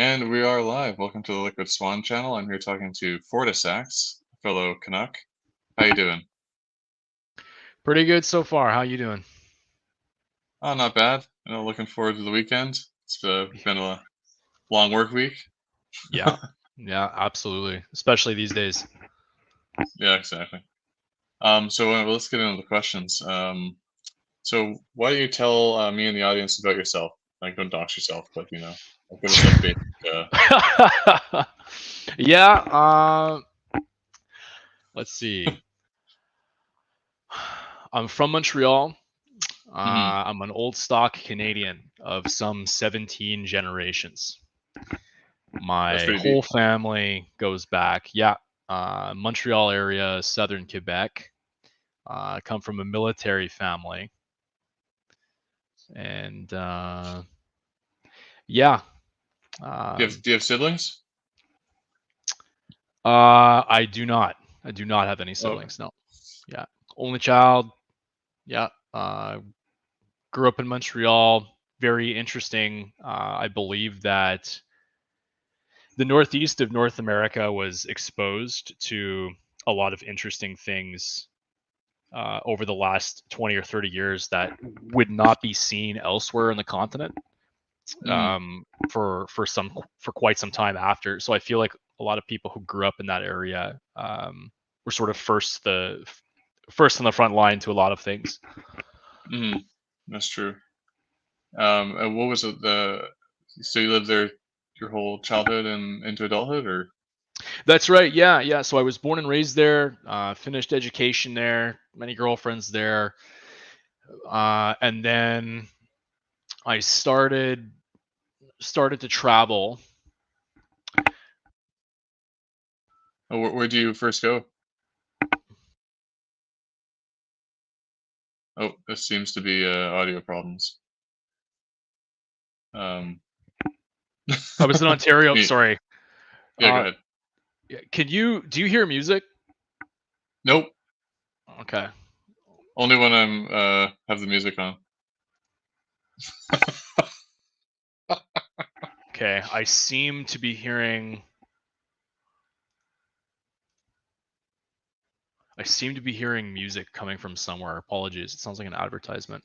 And we are live. Welcome to the Liquid Swan channel. I'm here talking to Fortissax, fellow Canuck. How you doing? Pretty good so far. How you doing? Oh, not bad. Looking forward to the weekend. It's been a long work week. Yeah, yeah, absolutely. Especially these days. Yeah, exactly. So let's get into the questions. So why don't you tell me and the audience about yourself? Like, don't dox yourself, but give us a basic. Yeah. Let's see. I'm from Montreal. Mhm. I'm an old stock Canadian of some 17 generations. That's My pretty deep. whole family goes back. Yeah. Montreal area, southern Quebec. I come from a military family, and yeah. Um, Do you have siblings? I do not. I do not have any Okay. siblings. No. Yeah. Only child. Yeah. Grew up in Montreal. Very interesting. I believe that the northeast of North America was exposed to a lot of interesting things over the last 20 or 30 years that would not be seen elsewhere in the continent Mhm. for quite some time after. So I feel like a lot of people who grew up in that area were sort of first on the front line to a lot of things. Mhm. That's true. And what was it? So you lived there your whole childhood and into adulthood, or? That's right. Yeah, yeah. So I was born and raised there. Finished education there. Many girlfriends there, and then I started to travel. Where do you first go? Oh, this seems to be audio problems. Um, I was in Ontario. me. Sorry. Yeah, go Uh, ahead. do you hear music? Nope. Okay. Only when I'm have the music on. Okay. I seem to be hearing. I seem to be hearing music coming from somewhere. Apologies. It sounds like an advertisement.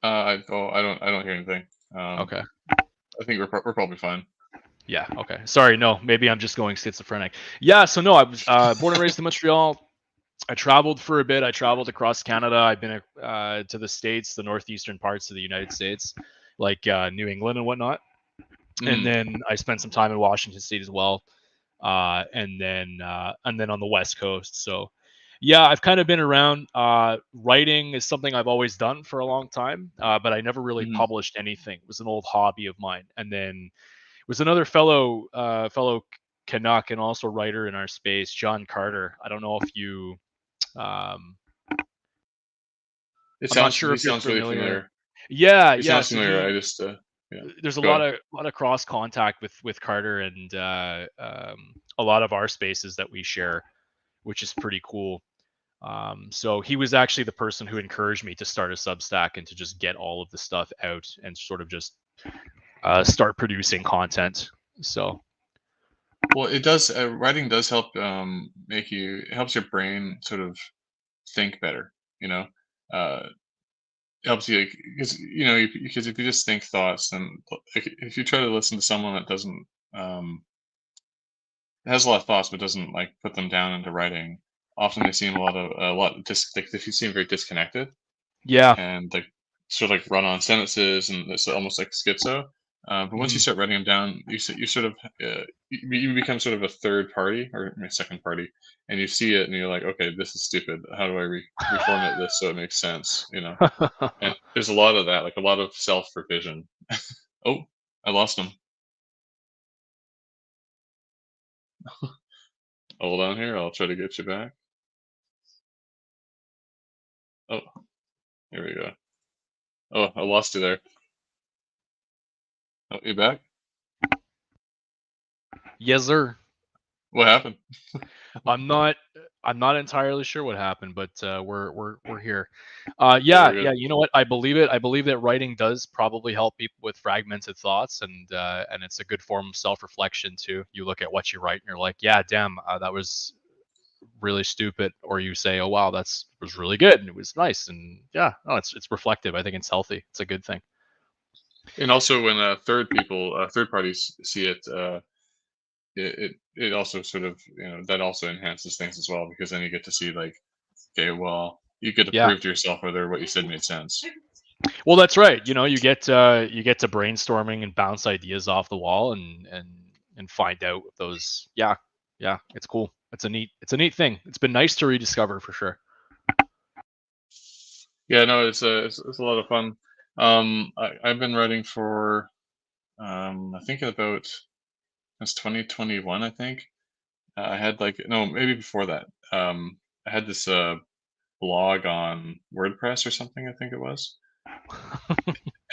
I don't hear anything. Okay. I think we're probably fine. Yeah. Okay. Sorry. No. Maybe I'm just going schizophrenic. Yeah. So no, I was born and raised in Montreal. I traveled for a bit. I traveled across Canada. I've been to the States, the northeastern parts of the United States, like New England and whatnot. And Mm, then I spent some time in Washington State as well, and then on the West Coast. So, yeah, I've kind of been around. Writing is something I've always done for a long time, but I never really mm. published anything. It was an old hobby of mine, and then it was another fellow Canuck and also writer in our space, John Carter. I don't know if you um, I'm not sure He if you're sounds really familiar. familiar. Yeah, He yeah. sounds So familiar. he I just yeah. there's a Go ahead. lot of cross contact with Carter and a lot of our spaces that we share, which is pretty cool. So he was actually the person who encouraged me to start a Substack and to just get all of the stuff out and sort of just start producing content. So Well, it does. Writing does help make you. It helps your brain sort of think better. You know, uh, helps you because because if you just think thoughts, then if you try to listen to someone that doesn't has a lot of thoughts but doesn't like put them down into writing, often they seem they seem very disconnected yeah. and like sort of like run on sentences and it's almost like schizo. But once you Mhm. start writing them down, you sort of you become sort of a third party or a second party, and you see it and you're like, okay, this is stupid. How do I reformat this so it makes sense? And there's a lot of that, like a lot of self revision. Oh, I lost him. Hold on here. I'll try to get you back. Oh, here we go. Oh, I lost you there. Oh, you back? Yes, sir. What happened? I'm not I'm not entirely sure what happened, but we're here. Yeah, Yeah, we're good. yeah. You know what? I believe it. I believe that writing does probably help people with fragmented thoughts, and it's a good form of self-reflection too. You look at what you write, and you're like, yeah, damn, that was really stupid, or you say, oh wow, that's was really good, and it was nice, and yeah, no, it's reflective. I think it's healthy. It's a good thing. And also when third parties see it, it also sort of, that also enhances things as well, because then you get to see like, okay, well, you get to Yeah. prove to yourself whether what you said made sense. Well, that's right. You know, you get to brainstorming and bounce ideas off the wall and find out if those. Yeah, yeah, it's cool. It's a neat thing. It's been nice to rediscover for sure. Yeah, no, it's a lot of fun. I've been writing for I think about since 2021. I think I had like, no, maybe before that. I had this blog on WordPress or something, I think it was,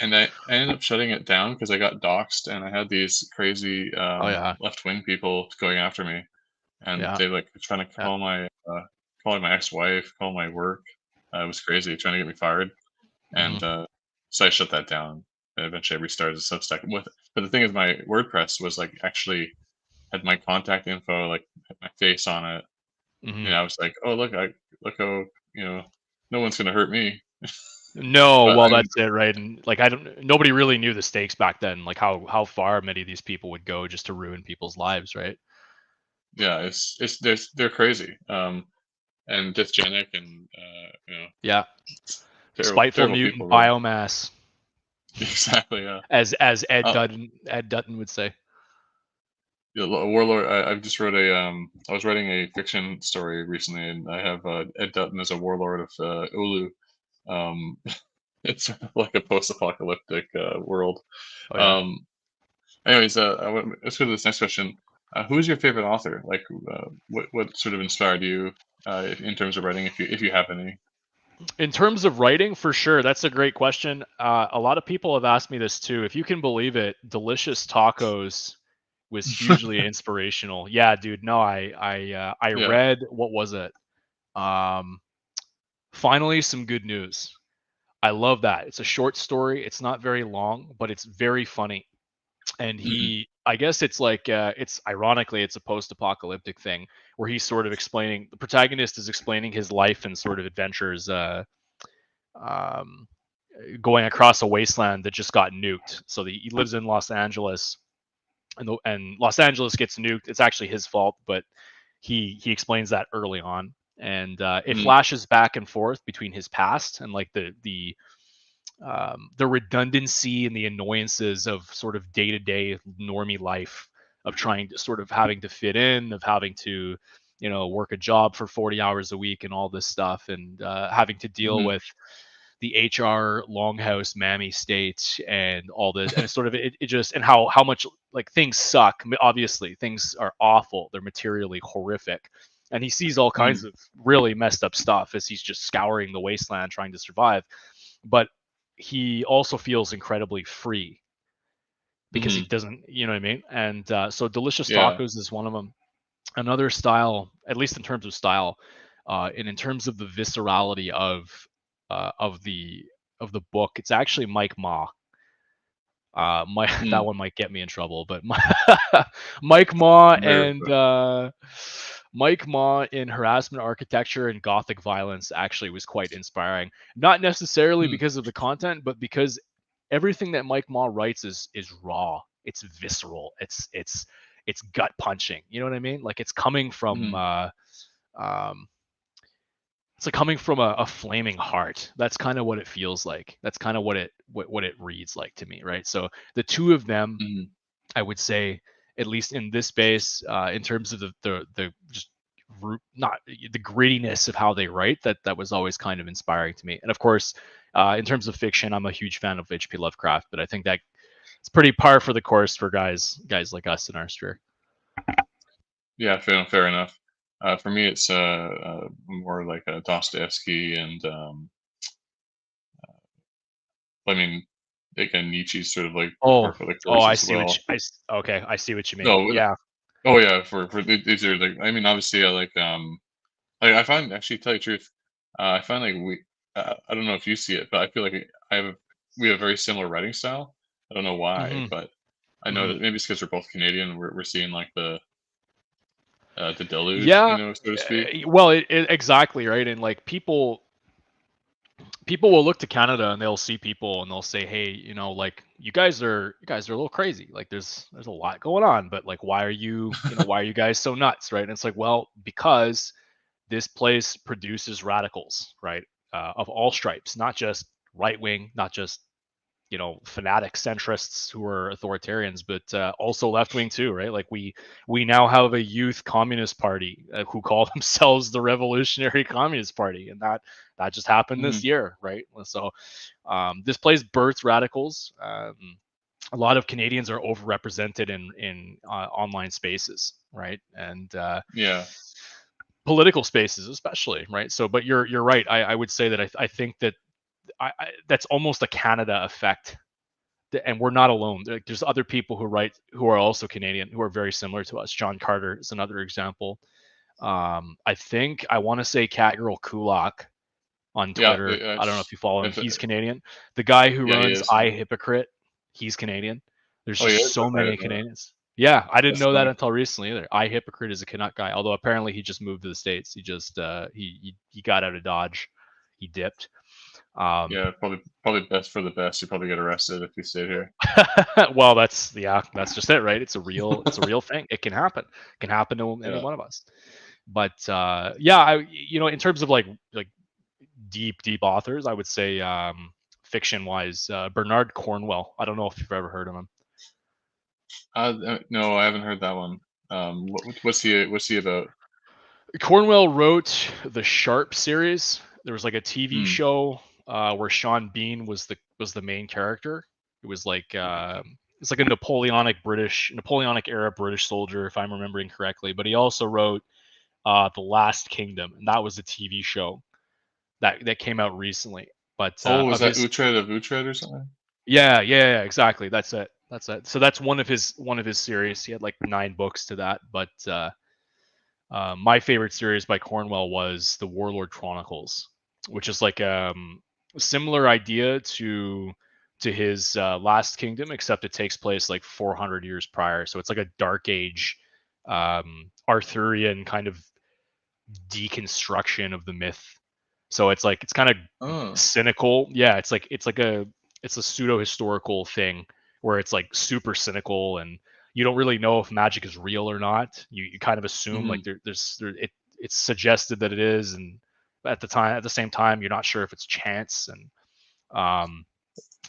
and I ended up shutting it down because I got doxxed, and I had these crazy Oh yeah, left wing people going after me, and yeah, they like trying to yeah. call my ex wife, call my work. It was crazy, trying to get me fired, Hmm. and so I shut that down. And eventually, I restarted the Substack with. But the thing is, my WordPress was like actually had my contact info, like had my face on it. Hmm. And I was like, oh look how, you know no one's gonna hurt me. No, But well, I mean, that's it, right? And like, I don't. Nobody really knew the stakes back then, like how far many of these people would go just to ruin people's lives, right? yeah, it's they're crazy. And dysgenic, and Yeah, terrible spiteful terrible people, mutant really. biomass, Exactly, yeah. as Uh, Ed Dutton would say. yeah, a warlord. I just wrote I was writing a fiction story recently, and I have Ed Dutton as a warlord of Ulu. Um, it's sort of like a post-apocalyptic world. Oh yeah. Um, Anyways, let's go to this next question. Who is your favorite author? Like, what sort of inspired you in terms of writing, if you have any? In terms of writing, for sure, that's a great question. A lot of people have asked me this too. If you can believe it, Delicious Tacos was hugely inspirational. Yeah, dude. No, I Yeah. read, what was it? Um, Finally, some good news. I love that. It's a short story. It's not very long, but it's very funny. And Mhm. I guess it's like, it's ironically, it's a post-apocalyptic thing where he's sort of explaining. The protagonist is explaining his life and sort of adventures. Um, Going across a wasteland that just got nuked. So he lives in Los Angeles, and Los Angeles gets nuked. It's actually his fault, but he explains that early on, and it Mhm. flashes back and forth between his past and like the redundancy and the annoyances of sort of day to day normie life, of trying to sort of having to fit in, of having to, work a job for 40 hours a week and all this stuff, and having to deal Mhm. with the HR longhouse mammy state and all this, and it's sort of it just, and how much like things suck. Obviously, things are awful. They're materially horrific, and he sees all kinds Mhm. of really messed up stuff as he's just scouring the wasteland trying to survive. But he also feels incredibly free because he Mhm. doesn't, you know what I mean? And so Delicious Yeah. Tacos is one of them. Another style, at least in terms of style, and in terms of the viscerality uh, of the of the book, it's actually Mike Ma. My that Mm. one might get me in trouble, but Mike Ma Very and Mike Ma in harassment architecture and gothic violence actually was quite inspiring. Not necessarily mm. because of the content, but because everything that Mike Ma writes is raw. It's visceral. It's gut punching. You know what I mean? Like Mhm. um, it's like coming from a flaming heart. That's kind of what it feels like. That's kind of what it reads like to me, right? So the two of them, Mhm. I would say, at least in this space, in terms of the just not the grittiness of how they write, that was always kind of inspiring to me. And of course, in terms of fiction, I'm a huge fan of H.P. Lovecraft, but I think that it's pretty par for the course for guys like us in our sphere. Yeah, fair enough. For me, it's more like Dostoevsky, and I mean, again, Nietzsche's sort of like Oh, par for the oh, course as well. okay, I see what you mean. No, Yeah, Oh yeah, for these are like, I mean, obviously I I find, actually, tell you the truth, I find like I don't know if you see it, but I feel like we have a very similar writing style. I don't know why, Hmm. but I know Hmm. that maybe it's because we're both Canadian. We're seeing like the deluge, Yeah. so to speak. Well, exactly right, and like people will look to Canada and they'll see people and they'll say, "Hey, like you guys are a little crazy. Like there's a lot going on, but like why are you guys so nuts, right?" And it's like, well, because this place produces radicals, right? Of all stripes, not just right wing, not just fanatic centrists who are authoritarians, but also left wing too, right? Like we now have a youth communist party who call themselves the Revolutionary Communist Party, and that just happened this Hmm. year, right? So this place births radicals. A lot of Canadians are overrepresented in online spaces, right? And Yeah. political spaces, especially, right? So, but you're right. I would say that I think that that's almost a Canada effect, and we're not alone. There's other people who are also Canadian who are very similar to us. John Carter is another example. I think I want to say Catgirl Kulak on Yeah. Twitter. I don't know if you follow him. If He's Canadian. The guy who Yeah, he runs is. I Hypocrite, he's Canadian. There's Oh, he just is. so I many didn't know that. Canadians. Yeah, I didn't That's know that funny. until recently either. I Hypocrite is a Canuck guy, although apparently he just moved to the States. He just he got out of Dodge. He dipped. Um, Yeah, probably best for the best. You probably get arrested if you stay here. well, that's just it, right? It's a real thing. It can happen. It can happen to any Yeah. one of us. But yeah, in terms of like deep authors, I would say fiction wise, Bernard Cornwell. I don't know if you've ever heard of him. No, I haven't heard that one. What's he about? Cornwell wrote the Sharp series. There was like a TV Hmm. show where Sean Bean was the main character. It was like it's like a Napoleonic era British soldier, if I'm remembering correctly. But he also wrote The Last Kingdom, and that was a TV show that came out recently. But Oh, is of that his Uhtred of Uhtred or something? yeah, exactly. That's it. That's it. So that's one of his series. He had like 9 books to that, but my favorite series by Cornwell was the Warlord Chronicles, which is like a similar idea to his Last Kingdom, except it takes place like 400 years prior. So it's like a Dark Age Arthurian kind of deconstruction of the myth. So it's kind of Oh. cynical. Yeah, it's a pseudo historical thing where it's like super cynical, and you don't really know if magic is real or not. You kind of assume like Hmm. it's suggested that it is, and at the same time you're not sure if it's chance, and um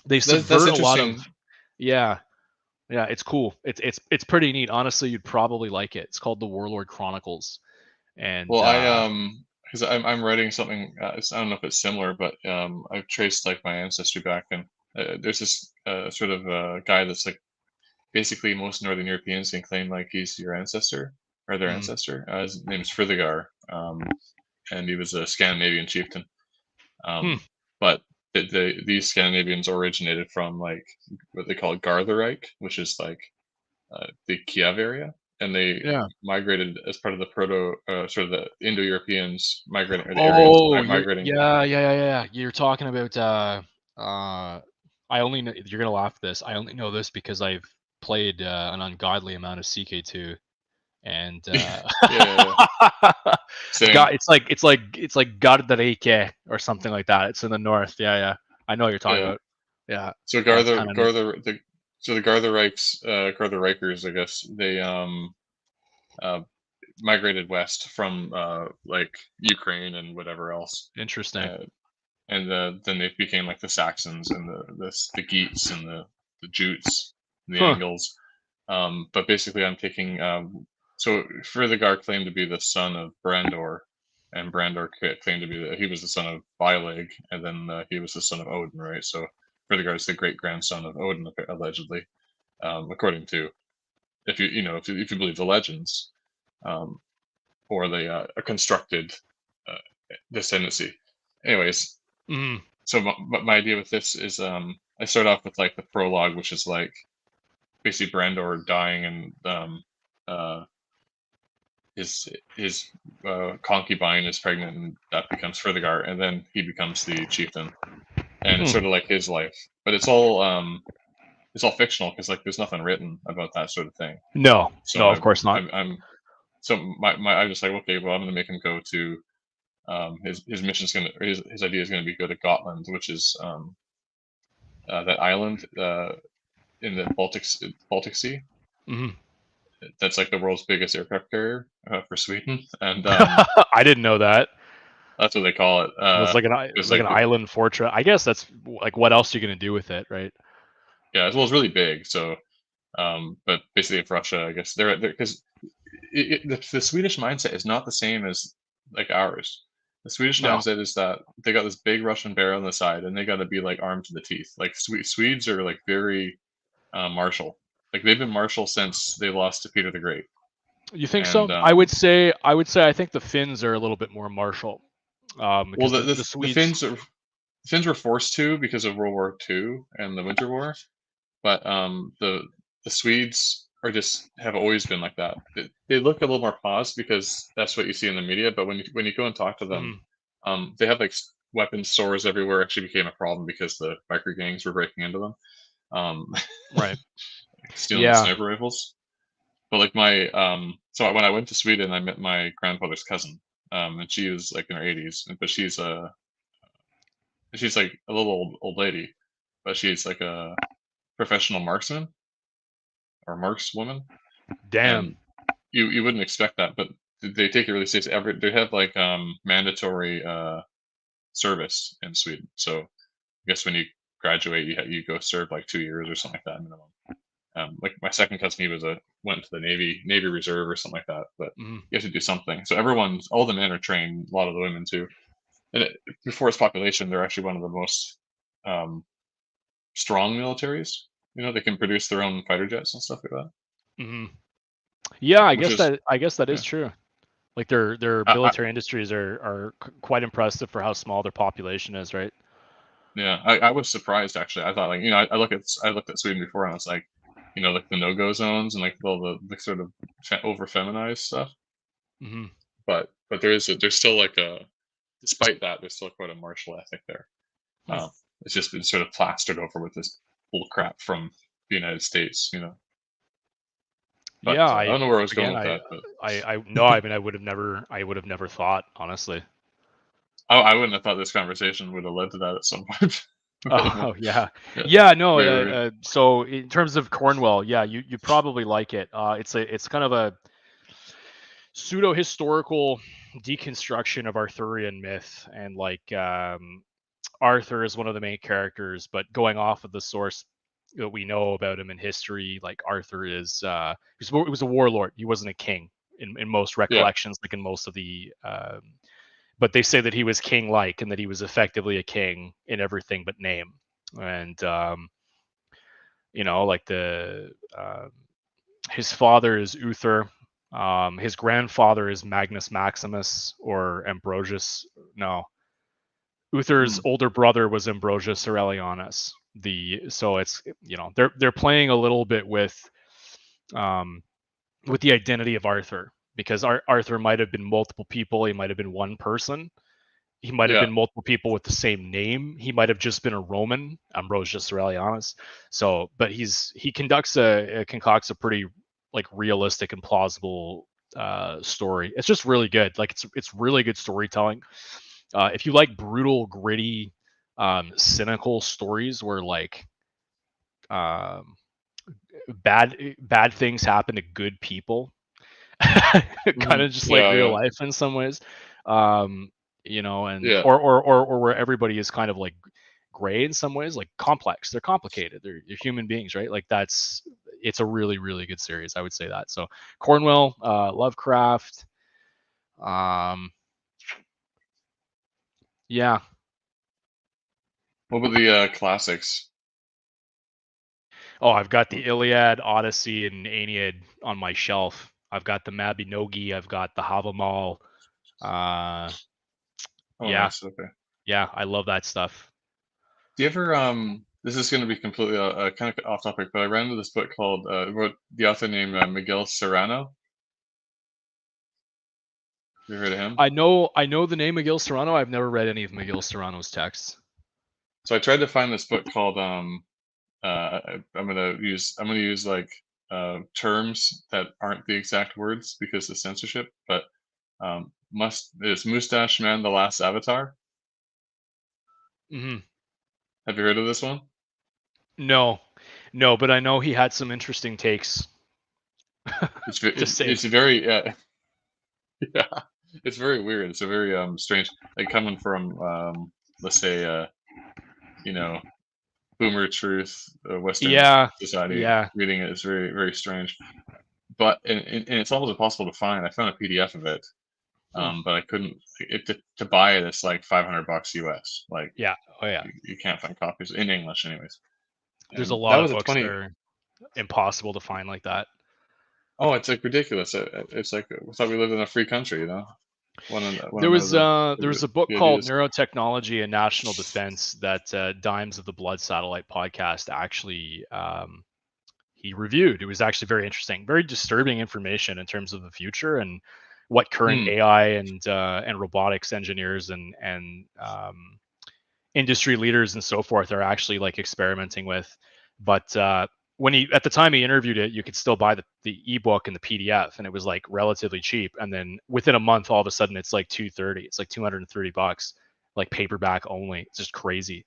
they That's subvert a lot of interesting. yeah. Yeah, it's cool. It's pretty neat. Honestly, you'd probably like it. It's called the Warlord Chronicles, and Well, because I'm writing something. I don't know if it's similar, but I've traced like my ancestry back, and there's this sort of guy that's like, basically most Northern Europeans can claim like he's your ancestor or their mm, ancestor. His name's Frithgar, and he was a Scandinavian chieftain. hmm, But these Scandinavians originated from like what they call Gartherreich, which is like the Kiev area, and they yeah. migrated as part of the proto sort of the Indo-Europeans migrating, or the Aryans Oh, migrating. yeah. You're talking about I only know, you're gonna laugh at this. I only know this because I've played an ungodly amount of CK2, and Yeah, yeah. Same. it's like Gardarike or something like that. It's in the north. Yeah. I know what you're talking Yeah. about. Yeah, So that's kind of neat. The Gartherreichs, I guess, they uh, migrated west from like Ukraine and whatever else, Interesting. uh, and then they became like the Saxons and the Geats and the Jutes and the Huh. Angles. But basically, I'm taking so Frithgar claimed to be the son of Brandor, and Brandor claimed to be he was the son of Baileg, and then he was the son of Odin, right? So Frithgar is the great grandson of Odin, allegedly, according to, if if you believe the legends, um, or the a constructed uh, descendancy. Anyways, Mm. so my idea with this is, I start off with like the prologue, which is like basically Brandor dying, and his concubine is pregnant, and that becomes Ferdigar, and then he becomes the chieftain, and it's sort of like his life, but it's all fictional because like there's nothing written about that sort of thing. No, So no, of course not. I'm so my I'm just like, okay, well, I'm gonna make him go to his mission's gonna, or his idea is gonna be go to Gotland, which is that island in the Baltic Sea. Hmm. That's like the world's biggest aircraft carrier for Sweden, and I didn't know that. that's what they call it. It was like It's like like an island fortress. I guess that's like what else are you gonna do with it, right? yeah, well, it's really big. So, but basically, if Russia, I guess they're because the Swedish mindset is not the same as like ours. The Swedish No, mindset is that they got this big Russian bear on the side, and they got to be like armed to the teeth. Like Swedes are like very martial. Like they've been martial since they lost to Peter the Great. you think And so? I would say I think the Finns are a little bit more martial, well, because the the Swedes. Finns were forced to because of World War II and the Winter War, but the Swedes are just have always been like that. They look a little more paused because that's what you see in the media. But when you go and talk to them, Mhm, they have like weapons stores everywhere. Actually, became a problem because the biker gangs were breaking into them, um, right. stealing the Yeah. sniper rifles. But like my so when I went to Sweden, I met my grandfather's cousin, and she was like in her 80s, but she's like a little old lady, but she's like a professional marksman or markswoman, Damn. and you wouldn't expect that, but they take it really seriously. They have like mandatory service in Sweden, so I guess when you graduate, you go serve like 2 years or something like that minimum. Like my second cousin, he went to the Navy Reserve or something like that, but Mhm. you have to do something. So all the men are trained, a lot of the women too. And before its population, they're actually one of the most um, strong militaries. They can produce their own fighter jets and stuff like that, Mhm. Yeah, I which guess is that is yeah. true. Like their I, military industries are quite impressive for how small their population is, right? Yeah, I was surprised actually. I thought like I looked at Sweden before and I was like, like the no go zones and like all the sort of over feminized stuff. Hmm. But there's still like a despite that there's still quite a martial ethic there. Hmm. It's just been sort of plastered over with this bull crap from the United States. But Yeah, I don't know where I was going again, with that, but I no, I mean, I would have never thought, honestly. I wouldn't have thought this conversation would have led to that at some point. But anyway, Oh yeah, yeah, yeah. No. very weird. So in terms of Cornwall, yeah, you probably like it. It's kind of a pseudo historical deconstruction of Arthurian myth, and like Arthur is one of the main characters, but going off of the source that we know about him in history, like Arthur he was a warlord. He wasn't a king in most Yeah. recollections, like in most of the. But they say that he was king-like and that he was effectively a king in everything but name. And like his father is Uther. His grandfather is Magnus Maximus or Ambrosius. No, Uther's Hmm. older brother was Ambrosius Aurelianus. So it's they're playing a little bit um, with the identity of Arthur, because Arthur might have been multiple people. He might have been one person. He might have Yeah. been multiple people with the same name. He might have just been a Roman, Ambrosius Aurelianus. So, but concocts a pretty like realistic and plausible story. It's just really good. Like it's really good storytelling. If you like brutal, gritty, cynical stories where like um, bad things happen to good people, kind Hmm. of just like Yeah. real Yeah. life in some ways, um, and Yeah. or where everybody is kind of like gray in some ways, like complex. They're complicated. They're human beings, right? Like it's a really really good series. I would say that. So Cornwell, Lovecraft, um, yeah. What about the classics? Oh, I've got the Iliad, Odyssey, and Aeneid on my shelf. I've got the Mabinogi. I've got the Havamal. Uh, Oh, yeah, nice. Okay. yeah, I love that stuff. Do you ever This is going to be completely kind of off topic, but I ran into this book called wrote the author named Miguel Serrano. You heard of him? I know the name Miguel Serrano. I've never read any of Miguel Serrano's texts. So I tried to find this book called I'm gonna use like terms that aren't the exact words because of censorship, but is Mustache Man the Last Avatar? Hmm. Have you heard of this one? No, but I know he had some interesting takes. Just saying. It's very yeah, it's very weird. It's a very strange, like coming from let's say you know, boomer truth, Western Yeah, society. yeah. Reading it is very very strange, but and it's almost impossible to find. I found a PDF of it, Hmm. but I couldn't. To buy it, it's like $500 US. Like Yeah. Oh yeah. you can't find copies in English, anyways. There's a And that lot of was a books that 20. are impossible to find like that. Oh, it's like ridiculous. It's like we thought we lived in a free country, you know. One There of was the a book the called ideas. Neurotechnology and National Defense that Dimes of the Blood Satellite podcast actually he reviewed. It was actually very interesting, very disturbing information in terms of the future and what current Hmm. AI and robotics engineers and industry leaders and so forth are actually like experimenting with. But when he at the time he interviewed it, you could still buy the ebook and the PDF, and it was like relatively cheap. And then within a month, all of a sudden, it's like 230. It's like $230, like paperback only. It's just crazy.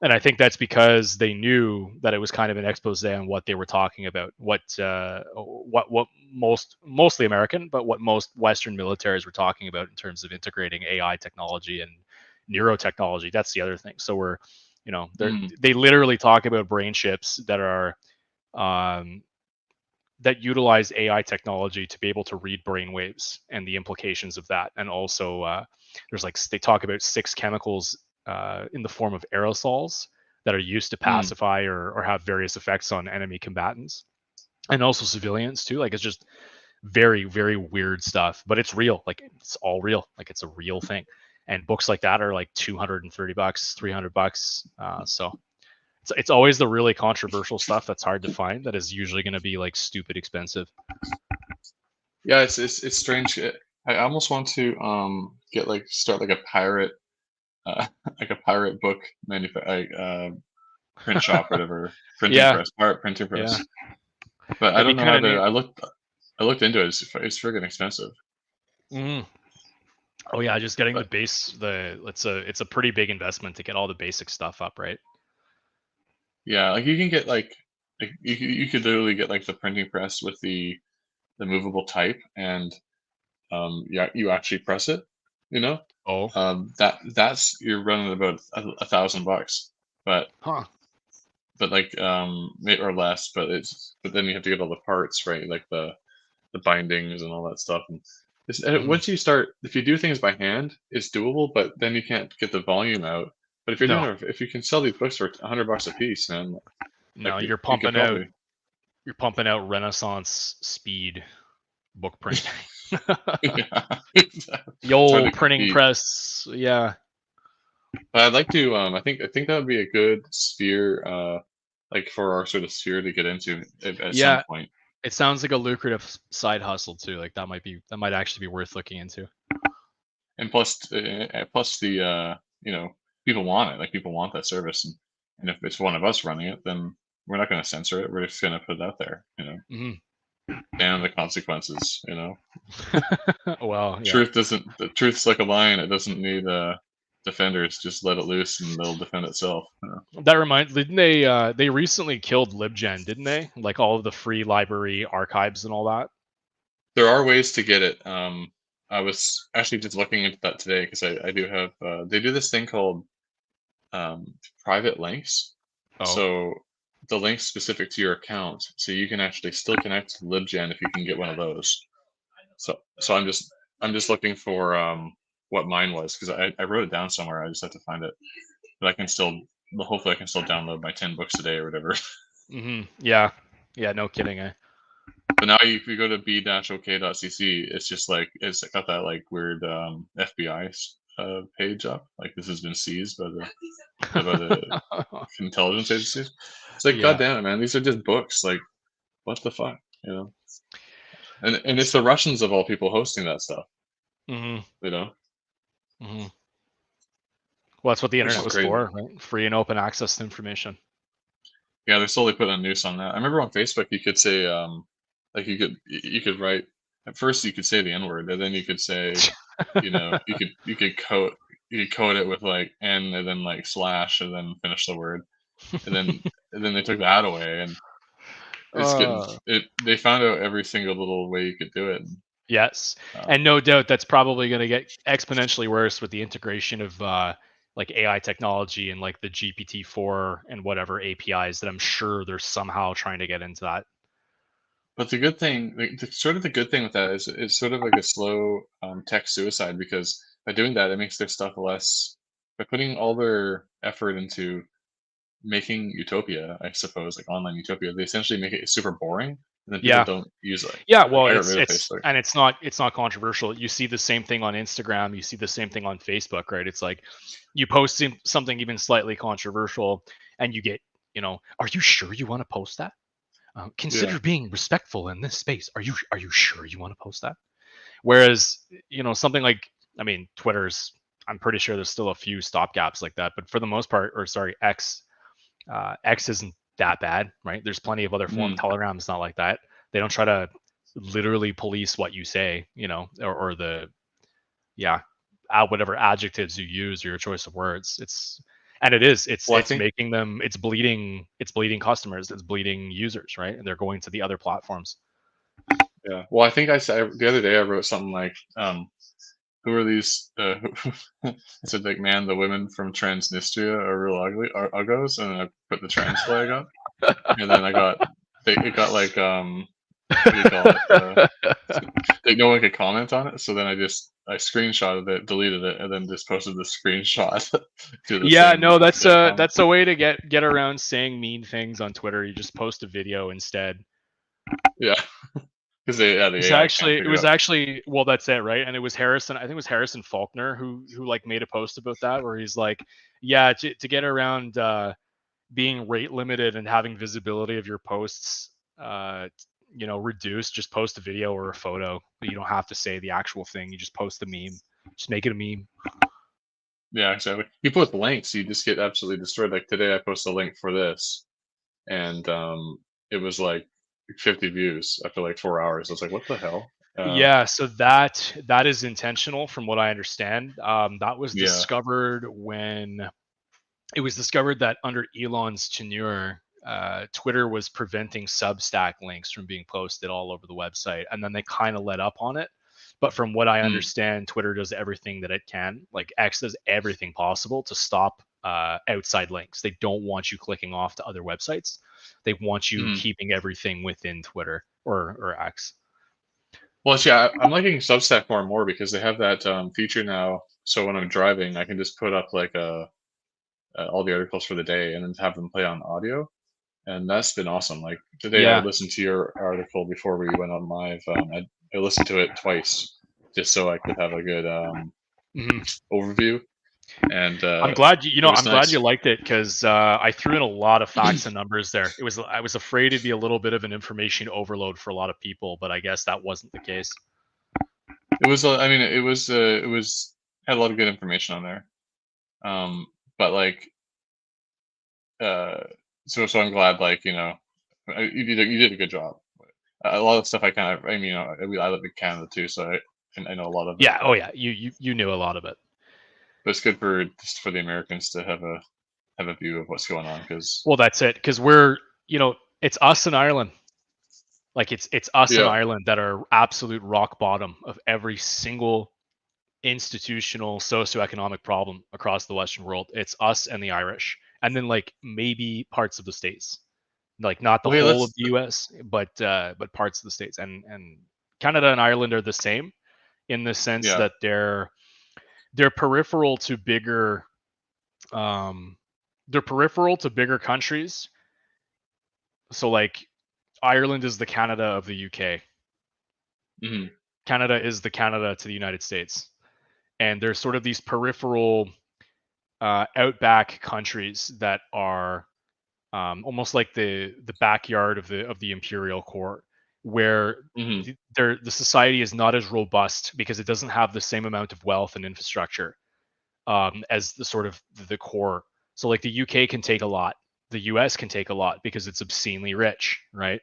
And I think that's because they knew that it was kind of an expose on what they were talking about, what mostly American, but what most Western militaries were talking about in terms of integrating AI technology and neurotechnology. That's the other thing. So we're, Hmm. they literally talk about brain chips that are um, that utilize AI technology to be able to read brain waves and the implications of that. And also, there's like they talk about 6 chemicals in the form of aerosols that are used to Hmm. pacify or have various effects on enemy combatants and also civilians too. Like it's just very, very weird stuff, but it's real. Like it's all real. Like it's a real thing. And books like that are like $230, $300. So it's always the really controversial stuff that's hard to find that is usually going to be like stupid expensive. Yeah, it's strange. I almost want to get like start like a pirate like a pirate book print shop or whatever, printing Yeah, press, pirate printing yeah, press. But I that'd be don't know kind how of to. neat. I looked into it. It's friggin' expensive. Mm. Oh yeah, just getting the But base. It's a pretty big investment to get all the basic stuff up, right? yeah, like you can get like you could literally get like the printing press with the movable type, and yeah, you actually press it. You know, Oh, that's you're running about $1,000, but huh. like or less, but then you have to get all the parts right, like the bindings and all that stuff. And Mm. once you start, if you do things by hand, it's doable, but then you can't get the volume out. But No, if you can sell these books for $100 a piece, man, like no, you could probably. you're pumping out Renaissance speed book printing. Yeah, it's The hard old to printing compete. press. Yeah, But I'd like to. I think that would be a good sphere, like for our sort of sphere to get into at some yeah. point. It sounds like a lucrative side hustle too. Like that might actually be worth looking into. And plus the people want it. Like people want that service, and if it's one of us running it, then we're not going to censor it. We're just going to put it out there. Hmm. Damn the consequences. Well, yeah. The truth's like a lion. It doesn't need defenders. Just let it loose, and it'll defend itself. That reminds didn't they recently killed LibGen, didn't they? Like all of the free library archives and all that. There are ways to get it. I was actually just looking into that today because I do have. They do this thing called private links. Oh. So the link's specific to your account, so you can actually still connect to LibGen if you can get one of those. So I'm just looking for what mine was because I wrote it down somewhere. I just have to find it. But I can still hopefully I can still download my 10 books a day or whatever. Hmm. Yeah. Yeah. No kidding. Eh? But now if you go to b-ok.cc, it's just like it's got that like weird FBI page up. Like this has been seized by the intelligence agencies. It's like, God Yeah. damn it, man! These are just books. Like, what the fuck, you know? And it's the So Russians of all people hosting that stuff. Mm-hmm. You know, Mm-hmm. Well, that's what the which internet is was crazy. for, right? Free and open access to information. Yeah, they're slowly putting a noose on that. I remember on Facebook you could say, like you could write at first you could say the N word, and then you could say, you could code it with like N and then like slash and then finish the word, and then they took that away, and it's getting uh, it. They found out every single little way you could do it. yes, and Um, no doubt that's probably going to get exponentially worse with the integration of like AI technology and like the GPT-4 and whatever APIs that I'm sure they're somehow trying to get into that. but the good thing, sort of the good thing with that is it's sort of like a slow tech suicide because by doing that, it makes their stuff less. By putting all their effort into making utopia, I suppose, like online utopia, they essentially make it super boring, and then people Yeah, don't use it. yeah. Like Well, I got rid of it's Facebook. and it's not controversial. You see the same thing on Instagram. You see the same thing on Facebook, right? It's like you post something even slightly controversial, and you get, are you sure you want to post that? Yeah. Consider being respectful in this space. Are you sure you want to post that? Whereas, something like, I mean, Twitter's, I'm pretty sure there's still a few stopgaps like that, but for the most part, or sorry, X isn't that bad, right? There's plenty of other form. Mm. Telegram's not like that. They don't try to literally police what you say, or the, yeah, whatever adjectives you use or your choice of words. And Well, I it's think making them, it's bleeding customers, it's bleeding users, right? And they're going to the other platforms. yeah. Well, I think I said the other day I wrote something like, "Who are these?" I said like, "Man, the women from Transnistria are real ugly, are uggos," and I put the trans flag up, and then it got like what do you call it? Like no one could comment on it, so then I screenshotted it, deleted it, and then just posted the screenshot to the Yeah, same no, that's comment. a way to get around saying mean things on Twitter. You just post a video instead. Yeah, because the It's AI can't actually it figure it was out. actually well, that's it, right? And it was Harrison. I think it was Harrison Faulkner who like made a post about that where he's like, yeah, to get around being rate limited and having visibility of your posts, reduced. Just post a video or a photo. You don't have to say the actual thing. You just post a meme. Just make it a meme. Yeah, exactly. You post links, you just get absolutely destroyed. Like today, I posted a link for this, and it was like 50 views after like 4 hours. I was like, "What the hell?" Yeah, so that is intentional, from what I understand. That was Yeah. discovered when it was discovered that under Elon's tenure, Twitter was preventing Substack links from being posted all over the website, and then they kind of let up on it. But from what I Mm, understand, Twitter does everything that it can. Like X does everything possible to stop outside links. They don't want you clicking off to other websites. They want you mhm. keeping everything within Twitter or X. Well, yeah, I'm liking Substack more and more because they have that feature now. So when I'm driving, I can just put up like all the articles for the day and then have them play on audio, and that's been awesome. Like today, I Yeah. listened to your article before we went on live. I listened to it twice just so I could have a good Mhm. overview, and I'm glad you it know was I'm glad you nice. liked it because I threw in a lot of facts and numbers there. I was afraid it'd be a little bit of an information overload for a lot of people, but I guess that wasn't the case. It was, I mean, it was had a lot of good information on there. But like, uh, so I'm glad, like, you did a good job. A lot of stuff I kind of, I mean, I live in Canada too, so I know a lot of it, Yeah. Oh yeah. You knew a lot of it. but it's good for just for the Americans to have a view of what's going on because Well, that's it because it's us in Ireland. Like it's us in yeah, Ireland that are absolute rock bottom of every single institutional socioeconomic problem across the Western world. It's us and the Irish, and then like maybe parts of the states. Like not the well, yeah, whole of the US, but parts of the states, and Canada and Ireland are the same in the sense yeah, that they're peripheral to bigger um they're peripheral to bigger countries. So like Ireland is the Canada of the UK. hmm Canada is the Canada to the United States. And there's sort of these peripheral outback countries that are almost like the backyard of the imperial core. where Hmm. the society is not as robust because it doesn't have the same amount of wealth and infrastructure as the sort of the core. So like the UK can take a lot, the US can take a lot because it's obscenely rich, right?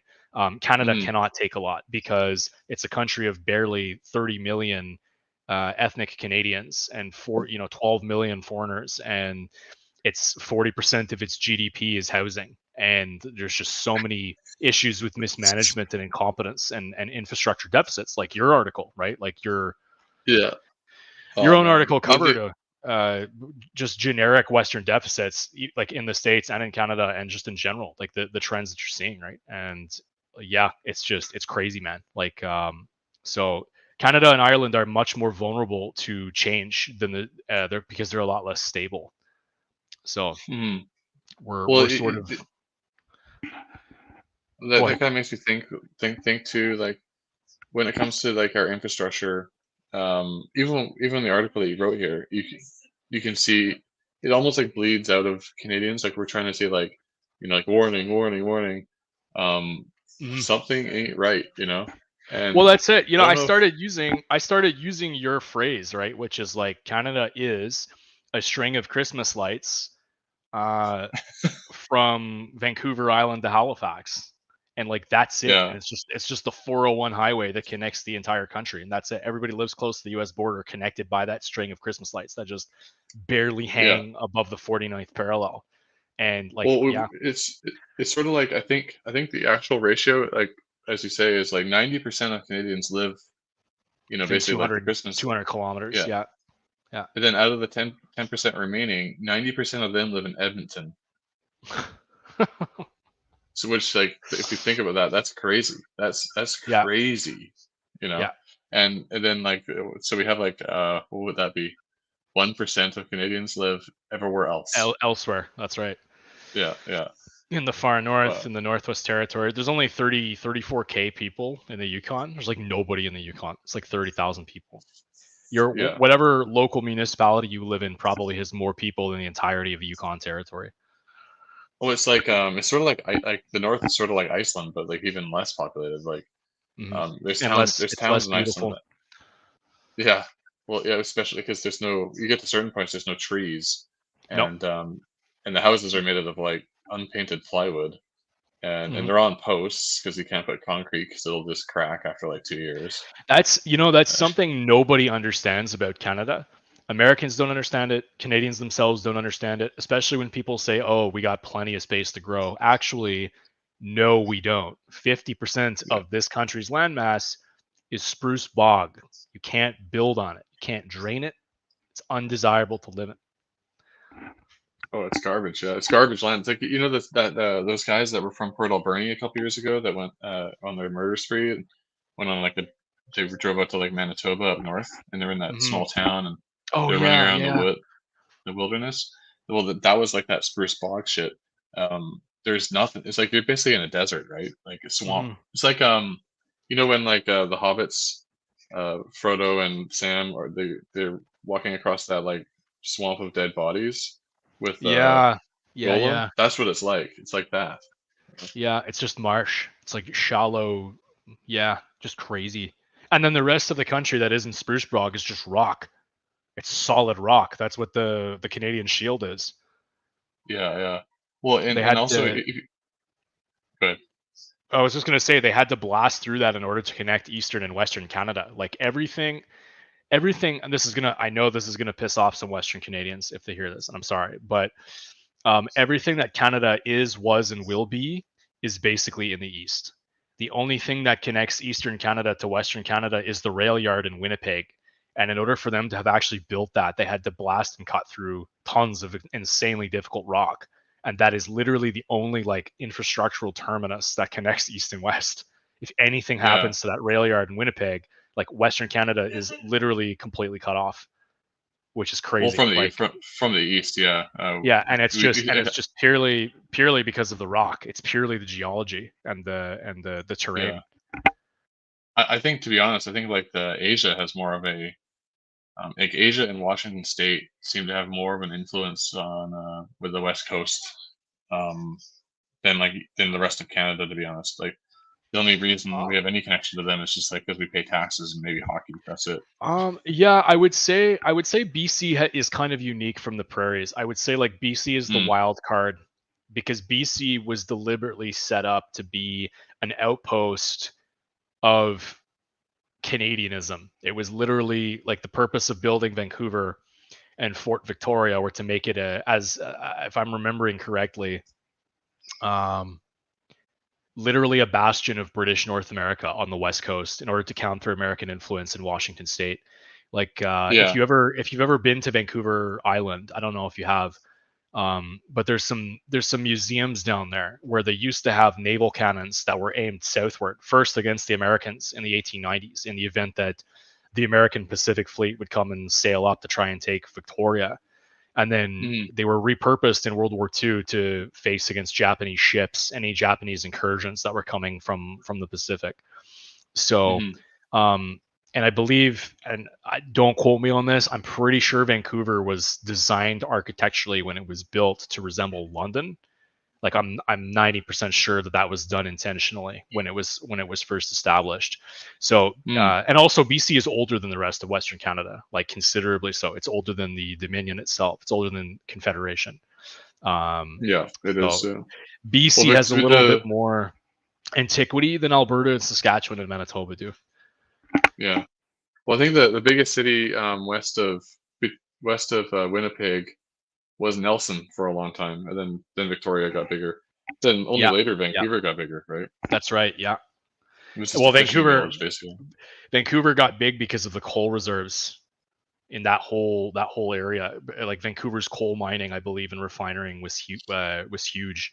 Canada Hmm. cannot take a lot because it's a country of barely 30 million ethnic Canadians and 12 million foreigners, and it's 40% of its GDP is housing. And there's just so many issues with mismanagement and incompetence and infrastructure deficits, like your article, right? Like Yeah. your Oh own man. article covered just generic Western deficits, like in the States and in Canada, and just in general, like the trends that you're seeing, right? And yeah, it's crazy, man. Like, so Canada and Ireland are much more vulnerable to change than they're because they're a lot less stable. So Hmm. Well, we're sort of that go that ahead. kind of makes me think too. Like when it comes to like our infrastructure, even the article that you wrote here, you can see it almost like bleeds out of Canadians. Like we're trying to say like, like warning, warning, warning. Um, Mhm. something ain't right, Well, and that's it. I don't know if I started using your phrase, right, which is like Canada is a string of Christmas lights uh, from Vancouver Island to Halifax, and like that's it. yeah, And it's just the 401 highway that connects the entire country, and that's it. Everybody lives close to the U.S. border, connected by that string of Christmas lights that just barely yeah. hang above the 49th parallel. And like, Well, yeah, it's sort of like I think the actual ratio, like as you say, is like 90% of Canadians live, within basically like the 200 Christmas. 200 kilometers. Yeah. Yeah, yeah. And then out of the 10% remaining, 90% of them live in Edmonton. So which like if you think about that, that's crazy. That's Yeah, crazy, you know. yeah. And then like so we have like what would that be? 1% of Canadians live everywhere else. Elsewhere. That's right. Yeah, yeah. In the far north, But in the Northwest Territory, there's only 34K people in the Yukon. There's like nobody in the Yukon. It's like 30,000 people. Your yeah. whatever local municipality you live in probably has more people than the entirety of the Yukon Territory. Well, it's sort of like like the North is sort of like Iceland, but like even less populated. Like Hmm. there's And towns less, there's it's towns less in Iceland beautiful. that yeah. Well, yeah, especially because there's no you get to certain points there's no trees, Nope. and the houses are made out of like unpainted plywood, and Hmm. they're on posts because you can't put concrete because it'll just crack after like 2 years. That's something nobody understands about Canada. Americans don't understand it. Canadians themselves don't understand it, especially when people say, "Oh, we got plenty of space to grow." Actually, no, we don't. 50% Yeah. of this country's landmass is spruce bog. You can't build on it. You can't drain it. It's undesirable to live in. Oh, it's garbage. Yeah, it's garbage land. It's like those guys that were from Port Alberni a couple years ago that went on their murder spree and went on like they drove out to like Manitoba up north, and they're in that Hmm. small town and Oh they're running yeah, around yeah. the wilderness. Well, that was like that spruce bog shit. There's nothing. It's like you're basically in a desert, right? Like a swamp. Hmm. It's like when like the hobbits, Frodo and Sam, or they're walking across that like swamp of dead bodies with Yeah, yeah, Gollum. yeah, That's what it's like. It's like that. yeah. It's just marsh. It's like shallow. Yeah, just crazy. And then the rest of the country that isn't spruce bog is just rock. It's solid rock. That's what the Canadian Shield is. Yeah, yeah. Well, and They and had also, to. good. I was just gonna say they had to blast through that in order to connect Eastern and Western Canada. Like everything. And this is gonna. I know this is gonna piss off some Western Canadians if they hear this, and I'm sorry, but everything that Canada is, was, and will be is basically in the East. The only thing that connects Eastern Canada to Western Canada is the rail yard in Winnipeg. And in order for them to have actually built that, they had to blast and cut through tons of insanely difficult rock. And that is literally the only like infrastructural terminus that connects East and West. If anything Yeah. happens to that rail yard in Winnipeg, like Western Canada is literally completely cut off, which is Well, crazy. from the Like, from the east, yeah. yeah, and it's We, just we purely because of the rock. It's purely the geology and the yeah. terrain. I think to be honest, I think like the Asia has more of a like Asia and Washington State seem to have more of an influence on with the West Coast um, than the rest of Canada. To be honest, like The only reason we have any connection to them is just like because we pay taxes and maybe hockey. That's it. Yeah, I would say BC is kind of unique from the prairies. I would say like BC is the Mm, wild card because BC was deliberately set up to be an outpost of Canadianism. It was literally like the purpose of building Vancouver and Fort Victoria were to make it if I'm remembering correctly, um, literally a bastion of British North America on the West Coast in order to counter American influence in Washington State. Like yeah. if you've ever been to Vancouver Island, I don't know if you have, but there's some museums down there where they used to have naval cannons that were aimed southward, first against the Americans in the 1890s, in the event that the American Pacific Fleet would come and sail up to try and take Victoria. And then Mm, they were repurposed in World War II to face against Japanese ships, any Japanese incursions that were coming from the Pacific. So, mm-hmm. um, and I believe, and I don't quote me on this, I'm pretty sure Vancouver was designed architecturally when it was built to resemble London. Like I'm 90% sure that that was done intentionally when it was first established. So Mm, and also BC is older than the rest of Western Canada, like considerably so. It's older than the Dominion itself. It's older than Confederation. Um, yeah, it is. so Well, BC has a little bit more antiquity than Alberta and Saskatchewan and Manitoba do. yeah. Well, I think the biggest city west of Winnipeg was Nelson for a long time, and then Victoria got bigger. Then only Yeah, later yeah, Vancouver got bigger, right? that's right. Yeah. It was just a Well, fishing Vancouver village, basically. Vancouver got big because of the coal reserves in that whole area. Like Vancouver's coal mining, I believe, and refining was huge.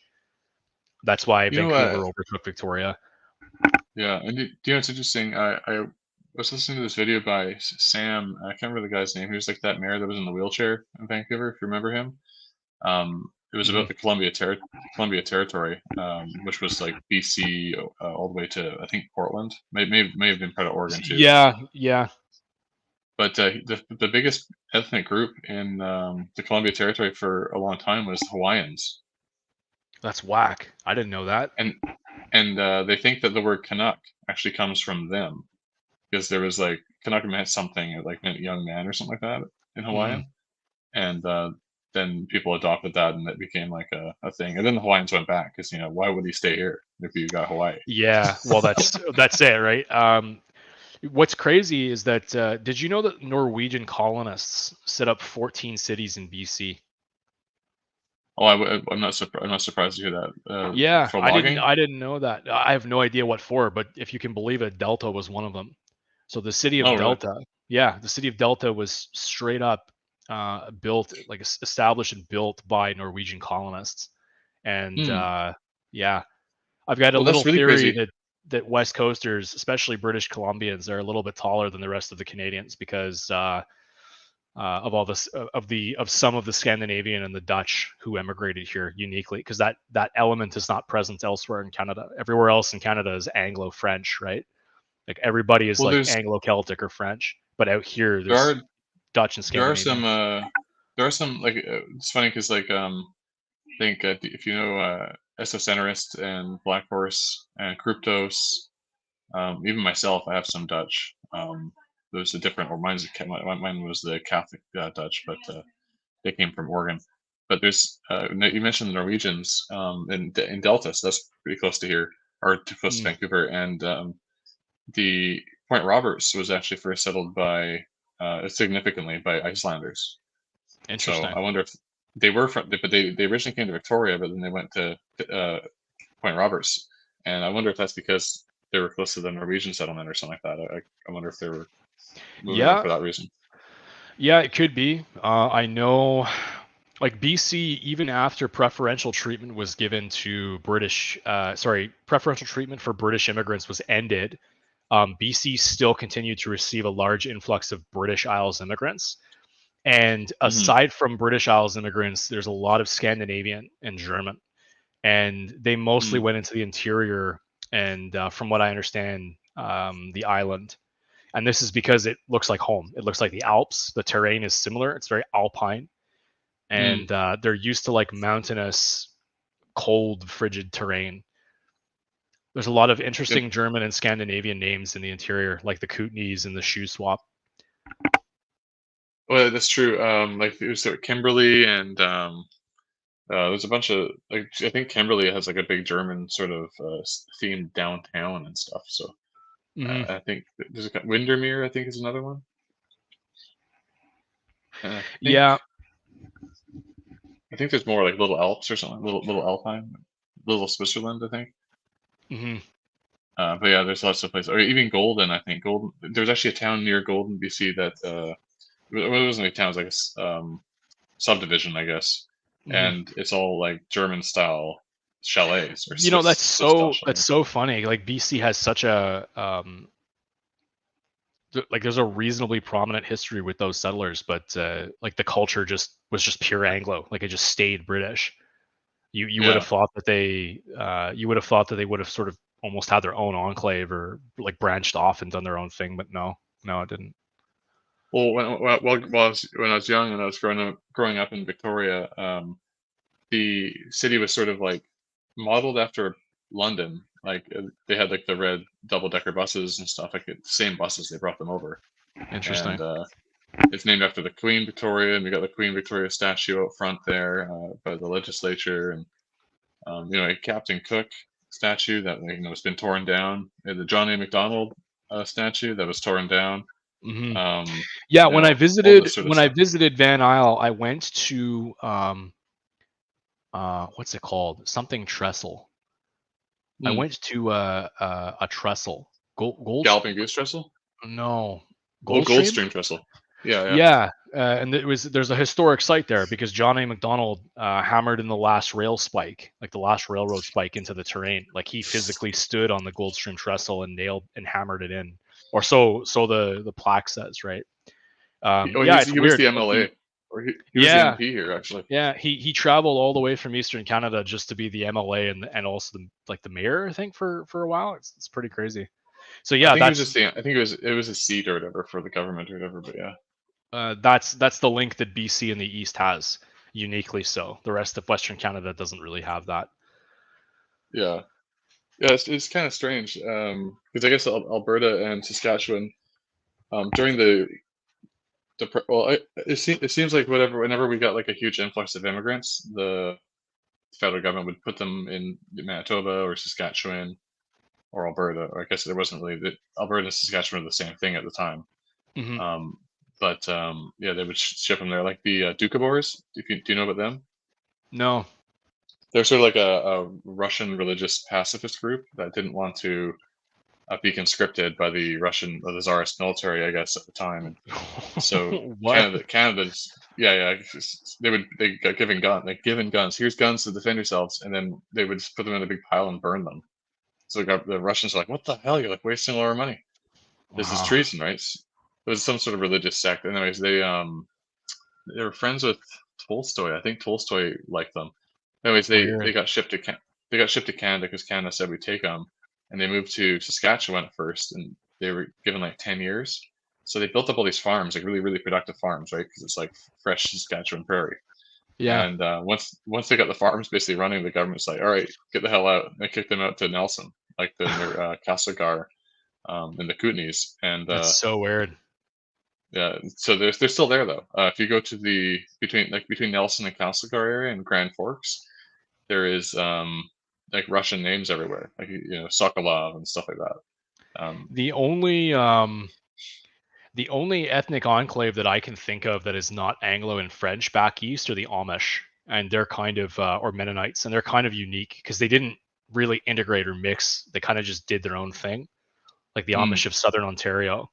That's why You know, Vancouver overtook Victoria. yeah, and do you know what's interesting? I was listening to this video by Sam. I can't remember the guy's name. He was like that mayor that was in the wheelchair in Vancouver. If you remember him, it was Hmm. about the Columbia Territory, which was like BC all the way to I think Portland. May have been part of Oregon too. Yeah, yeah, But the biggest ethnic group in the Columbia Territory for a long time was Hawaiians, that's whack. I didn't know that. and they think that the word Canuck actually comes from them because there was like Canuck meant something like meant young man or something like that in Hmm. Hawaiian, and then people adopted that and it became like a thing. And then the Hawaiians went back because why would he stay here if you got Hawaii? Yeah, well, that's it, right? What's crazy is that did you know that Norwegian colonists set up 14 cities in BC? Oh, I'm not surprised to hear that. Yeah, For I didn't logging? I didn't know that. I have no idea what for, but if you can believe it, Delta was one of them. So the city of Oh, really? Delta, yeah, the city of Delta was straight up built, like established and built by Norwegian colonists. And Hmm. yeah, I've got a Well, little that's really theory crazy. that West Coasters, especially British Columbians, are a little bit taller than the rest of the Canadians because of all this of some of the Scandinavian and the Dutch who emigrated here uniquely, because that element is not present elsewhere in Canada. Everywhere else in Canada is Anglo-French, right? Like everybody is Well, like Anglo-Celtic or French, but out here there there's are Dutch and there are Scandinavian. some like it's funny because like I think if you know SO Centerist and Black Horse and Kryptos, even myself, I have some Dutch. There's a different, or mine was the Catholic Dutch, but they came from Oregon. But you mentioned the Norwegians in Delta, so that's pretty close to here, or too close to Mm, Vancouver. And the Point Roberts was actually first settled by significantly by Icelanders. So interesting. I wonder if they were from, but they originally came to Victoria, but then they went to Point Roberts, and I wonder if that's because they were close to the Norwegian settlement or something like that. I wonder if they were moving there Yeah, for that reason. yeah, it could be. I know, like BC, even after preferential treatment was given to preferential treatment for British immigrants was ended. BC still continued to receive a large influx of British Isles immigrants. And Hmm. aside from British Isles immigrants, there's a lot of Scandinavian and German. And they mostly Mm, went into the interior and, from what I understand, the island. And this is because it looks like home. It looks like the Alps. The terrain is similar. It's very alpine, mm. and they're used to like mountainous, cold, frigid terrain. There's a lot of interesting German and Scandinavian names in the interior, like the Kootenays and the Shoe Swap. Well, that's true. Like it was Kimberly and there's a bunch of like I think Kimberly has like a big German sort of themed downtown and stuff. So Mm-hmm. I think there's a Windermere. I think is another one. And Yeah. I think there's more like Little Alps or something. Little Alpine, Little Switzerland. I think. Mm-hmm. But yeah, there's lots of places. Or even Golden. I think Golden. There's actually a town near Golden, BC that well, it wasn't a town. It was like a subdivision, I guess, Mm-hmm. and it's all like German style chalets or You know, that's Swiss style chalets. so funny. Like BC has such a like there's a reasonably prominent history with those settlers, but like the culture just was just pure Anglo. Like it just stayed British. You would have Yeah. thought that they they would have sort of almost had their own enclave or like branched off and done their own thing, but no, it didn't. Well, when I was young and I was growing up in Victoria, the city was sort of like modeled after London. Like they had like the red double-decker buses and stuff. Like the same buses, they brought them over, Interesting. and it's named after the Queen Victoria, and we got the Queen Victoria statue out front there by the legislature, and you know, a Captain Cook statue that has been torn down, the John A. Macdonald statue that was torn down. Mm-hmm. Um, Yeah, you know, all this sort of when I stuff. visited Van Isle, I went to what's it called? Something Trestle. I Mm. went to a trestle. Gold Galloping Goose Trestle? no. Oh, Goldstream? Goldstream Trestle. Yeah, yeah. Yeah, and there's a historic site there because John A. Macdonald hammered in the last rail spike, like the last railroad spike into the terrain. Like he physically stood on the Goldstream trestle and nailed and hammered it in, or so the plaque says, right? Yeah, it's He was weird. the Like MLA, or he was the yeah, MP here actually. yeah, he traveled all the way from Eastern Canada just to be the MLA and also the mayor, I think, for a while. It's pretty crazy. So I yeah, think he was just the. I think it was a seat or whatever for the government or whatever. But yeah, that's the link that BC in the East has, uniquely so. The rest of Western Canada doesn't really have that. yeah, yeah. It's kind of strange because I guess Alberta and Saskatchewan during it seems like whenever we got like a huge influx of immigrants, the federal government would put them in Manitoba or Saskatchewan or Alberta. Or I guess there wasn't really Alberta and Saskatchewan were the same thing at the time. Hmm. Um, but yeah, they would ship them there, like the Doukhobors. Do you know about them? No. They're sort of like a Russian religious pacifist group that didn't want to be conscripted by the Russian or the Tsarist military, I guess, at the time. And so What? Canada's they got given guns. Here's guns to defend yourselves, and then they would just put them in a big pile and burn them. So the Russians are like, "What the hell? You're like wasting all our money. This is Wow. treason, right?" It was some sort of religious sect. Anyways, they were friends with Tolstoy. I think Tolstoy liked them. Anyways, they Weird. got shipped to they got shipped to Canada because Canada said we'd take them, and they moved to Saskatchewan at first, and they were given like 10 years. So they built up all these farms, like really productive farms, right? Because it's like fresh Saskatchewan prairie. Yeah. And once they got the farms basically running, the government's like, all right, get the hell out. And they kicked them out to Nelson, like near Castlegar, in the Kootenays, and That's so weird. yeah, so they're still there though. If you go to the between Nelson and Castlegar area and Grand Forks, there is like Russian names everywhere, like Sokolov and stuff like that. The only ethnic enclave that I can think of that is not Anglo and French back east are the Amish, and they're kind of or Mennonites, and they're kind of unique because they didn't really integrate or mix. They kind of just did their own thing, like the mm, Amish of Southern Ontario,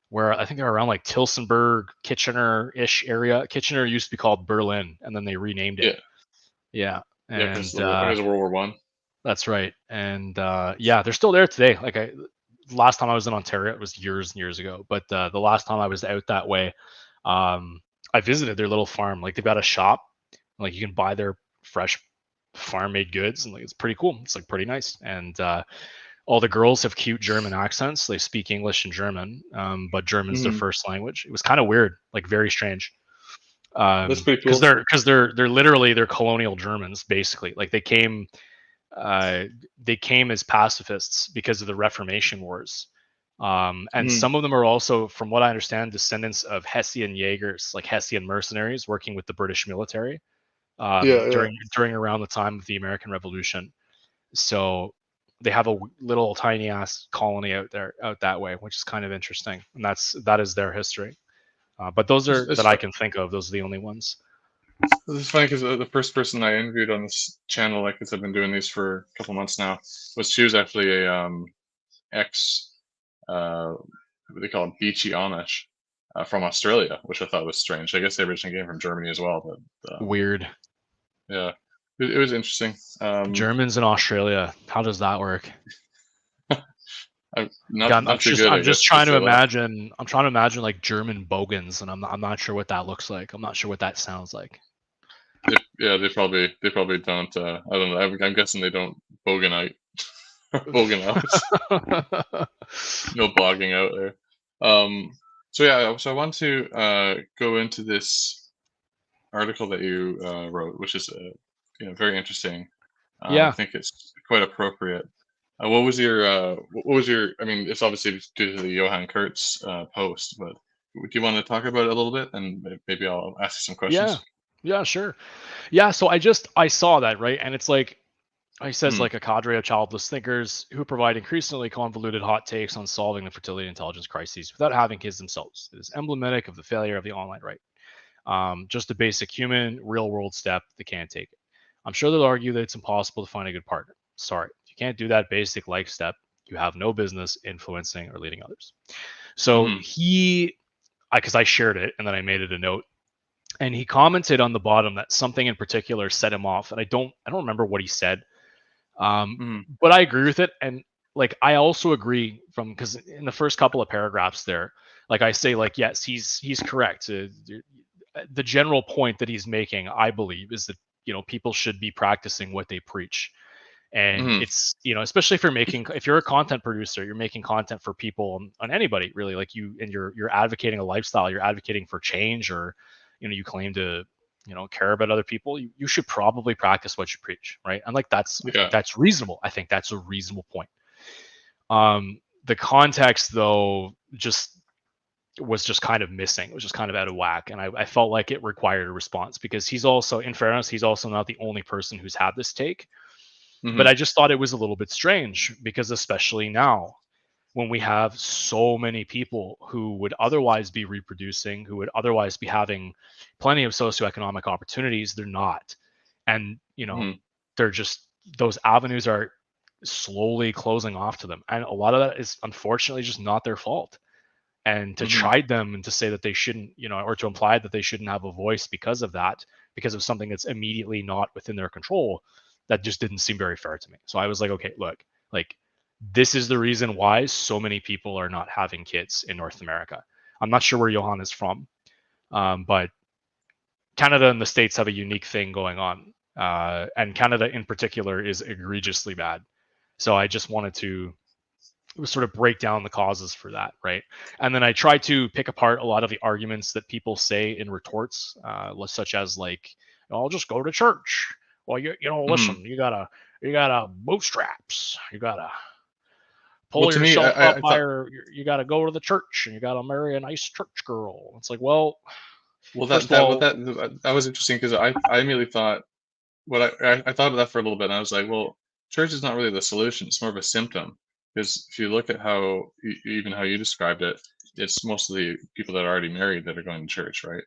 where I think they're around like Tillsonburg, Kitchener-ish area. Kitchener used to be called Berlin, and then they renamed it. yeah, Yeah, yeah, and because of World War One. that's right. And yeah, they're still there today. Like last time I was in Ontario, it was years and years ago. But the last time I was out that way, I visited their little farm. Like they've got a shop, like you can buy their fresh farm-made goods, and like it's pretty cool. It's like pretty nice. And all the girls have cute German accents. They speak English and German, but German's their Mm, first language. It was kind of weird, like very strange. that's pretty Because cool. they're literally they're colonial Germans basically. Like they came they came as pacifists because of the Reformation Wars. And Mm. some of them are also, from what I understand, descendants of Hessian Jaegers, like Hessian mercenaries working with the British military Yeah. during around the time of the American Revolution. So they have a little tiny ass colony out that way, which is kind of interesting, and that is their history. But those are It's, that I can think of. Those are the only ones. it's funny because the first person I interviewed on this channel, like, because I've been doing these for a couple months now, she was actually a ex, what they call it, beachy Amish, from Australia, which I thought was strange. I guess they originally came from Germany as well, but Weird. yeah, it was interesting. Germans in Australia. How does that work? Not too good, I'm I just guess, trying because to they left. imagine. I'm trying to imagine like German bogans, and I'm not sure what that looks like. I'm not sure what that sounds like. Yeah, they probably don't. I don't know. I'm guessing they don't bogan out. Bogan out. No bogging out there. So yeah, so I want to go into this article that you wrote, which is very interesting. I Yeah. think it's quite appropriate. What was your? I mean, it's obviously due to the Johann Kurtz post, but do you want to talk about it a little bit, and maybe I'll ask you some Yeah. questions. Yeah, sure. Yeah, so I saw that, right? And it's like he says Hmm. like a cadre of childless thinkers who provide increasingly convoluted hot takes on solving the fertility intelligence crises without having kids themselves. It is emblematic of the failure of the online right. Just a basic human, real world step they can't take it. I'm sure they'll argue that it's impossible to find a good partner. Sorry, if you can't do that basic life step, you have no business influencing or leading others. So Hmm. because I shared it and then I made it a note, and he commented on the bottom that something in particular set him off, and I don't remember what he said, Hmm. but I agree with it, and like I also agree from because in the first couple of paragraphs there, like I say, like yes, he's correct. The general point that he's making, I believe, is that people should be practicing what they preach, and Hmm. it's especially if you're a content producer, you're making content for people on anybody really, like and you're advocating a lifestyle, you're advocating for change, or you claim to care about other people, you should probably practice what you preach, right? And like I think Yeah. that's reasonable. I think that's a reasonable point. The context though was just kind of missing. It was just kind of out of whack, and I felt like it required a response because he's also, in fairness, he's also not the only person who's had this take. But Hmm. I just thought it was a little bit strange because, especially now, when we have so many people who would otherwise be reproducing, who would otherwise be having plenty of socioeconomic opportunities, they're not. And, Hmm. they're just, those avenues are slowly closing off to them. And a lot of that is unfortunately just not their fault. And to Hmm. chide them and to say that they shouldn't, or to imply that they shouldn't have a voice because of that, because of something that's immediately not within their control, that just didn't seem very fair to me. So I was like, okay, look, like this is the reason why so many people are not having kids in North America. I'm not sure where Johan is from, but Canada and the States have a unique thing going on. And Canada in particular is egregiously bad. So I just wanted to sort of break down the causes for that, right? And then I try to pick apart a lot of the arguments that people say in retorts, such as like, "I'll just go to church." Well, Hmm. listen, you gotta bootstraps. You gotta Well, pull to me, yourself up I by thought, you gotta go to the church and you gotta marry a nice church girl. It's like, well, well, first of all, that was interesting because I immediately thought, I thought of that for a little bit, and I was like, well, church is not really the solution; it's more of a symptom. Because if you look at how even how you described it, it's mostly people that are already married that are going to church, right?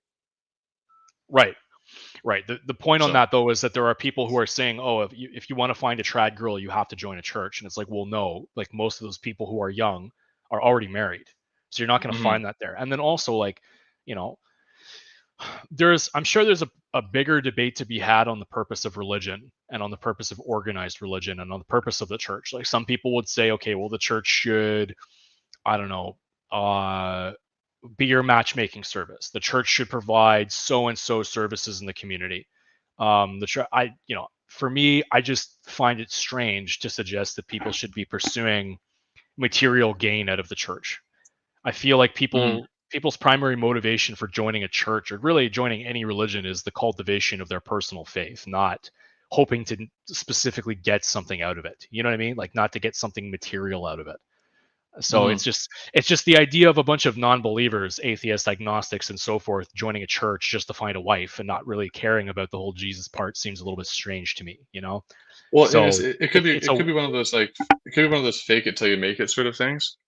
right. Right. The point on So, that though is that there are people who are saying, "Oh, if you want to find a trad girl, you have to join a church." And it's like, well, no. Like most of those people who are young are already married, so you're not going to hmm. find that there. And then also, like, you know, I'm sure there's a bigger debate to be had on the purpose of religion and on the purpose of organized religion and on the purpose of the church. Like some people would say, okay, well, the church should, I don't know, uh, be your matchmaking service. The church should provide so and so services in the community. For me, I just find it strange to suggest that people should be pursuing material gain out of the church. I feel like Hmm. people's primary motivation for joining a church or really joining any religion is the cultivation of their personal faith, not hoping to specifically get something out of it. You know what I mean? Like not to get something material out of it. So Hmm. it's just the idea of a bunch of non-believers, atheists, agnostics, and so forth joining a church just to find a wife and not really caring about the whole Jesus part seems a little bit strange to me, you know? Well, So it could be it's a one of those like it could be one of those fake it till you make it sort of things.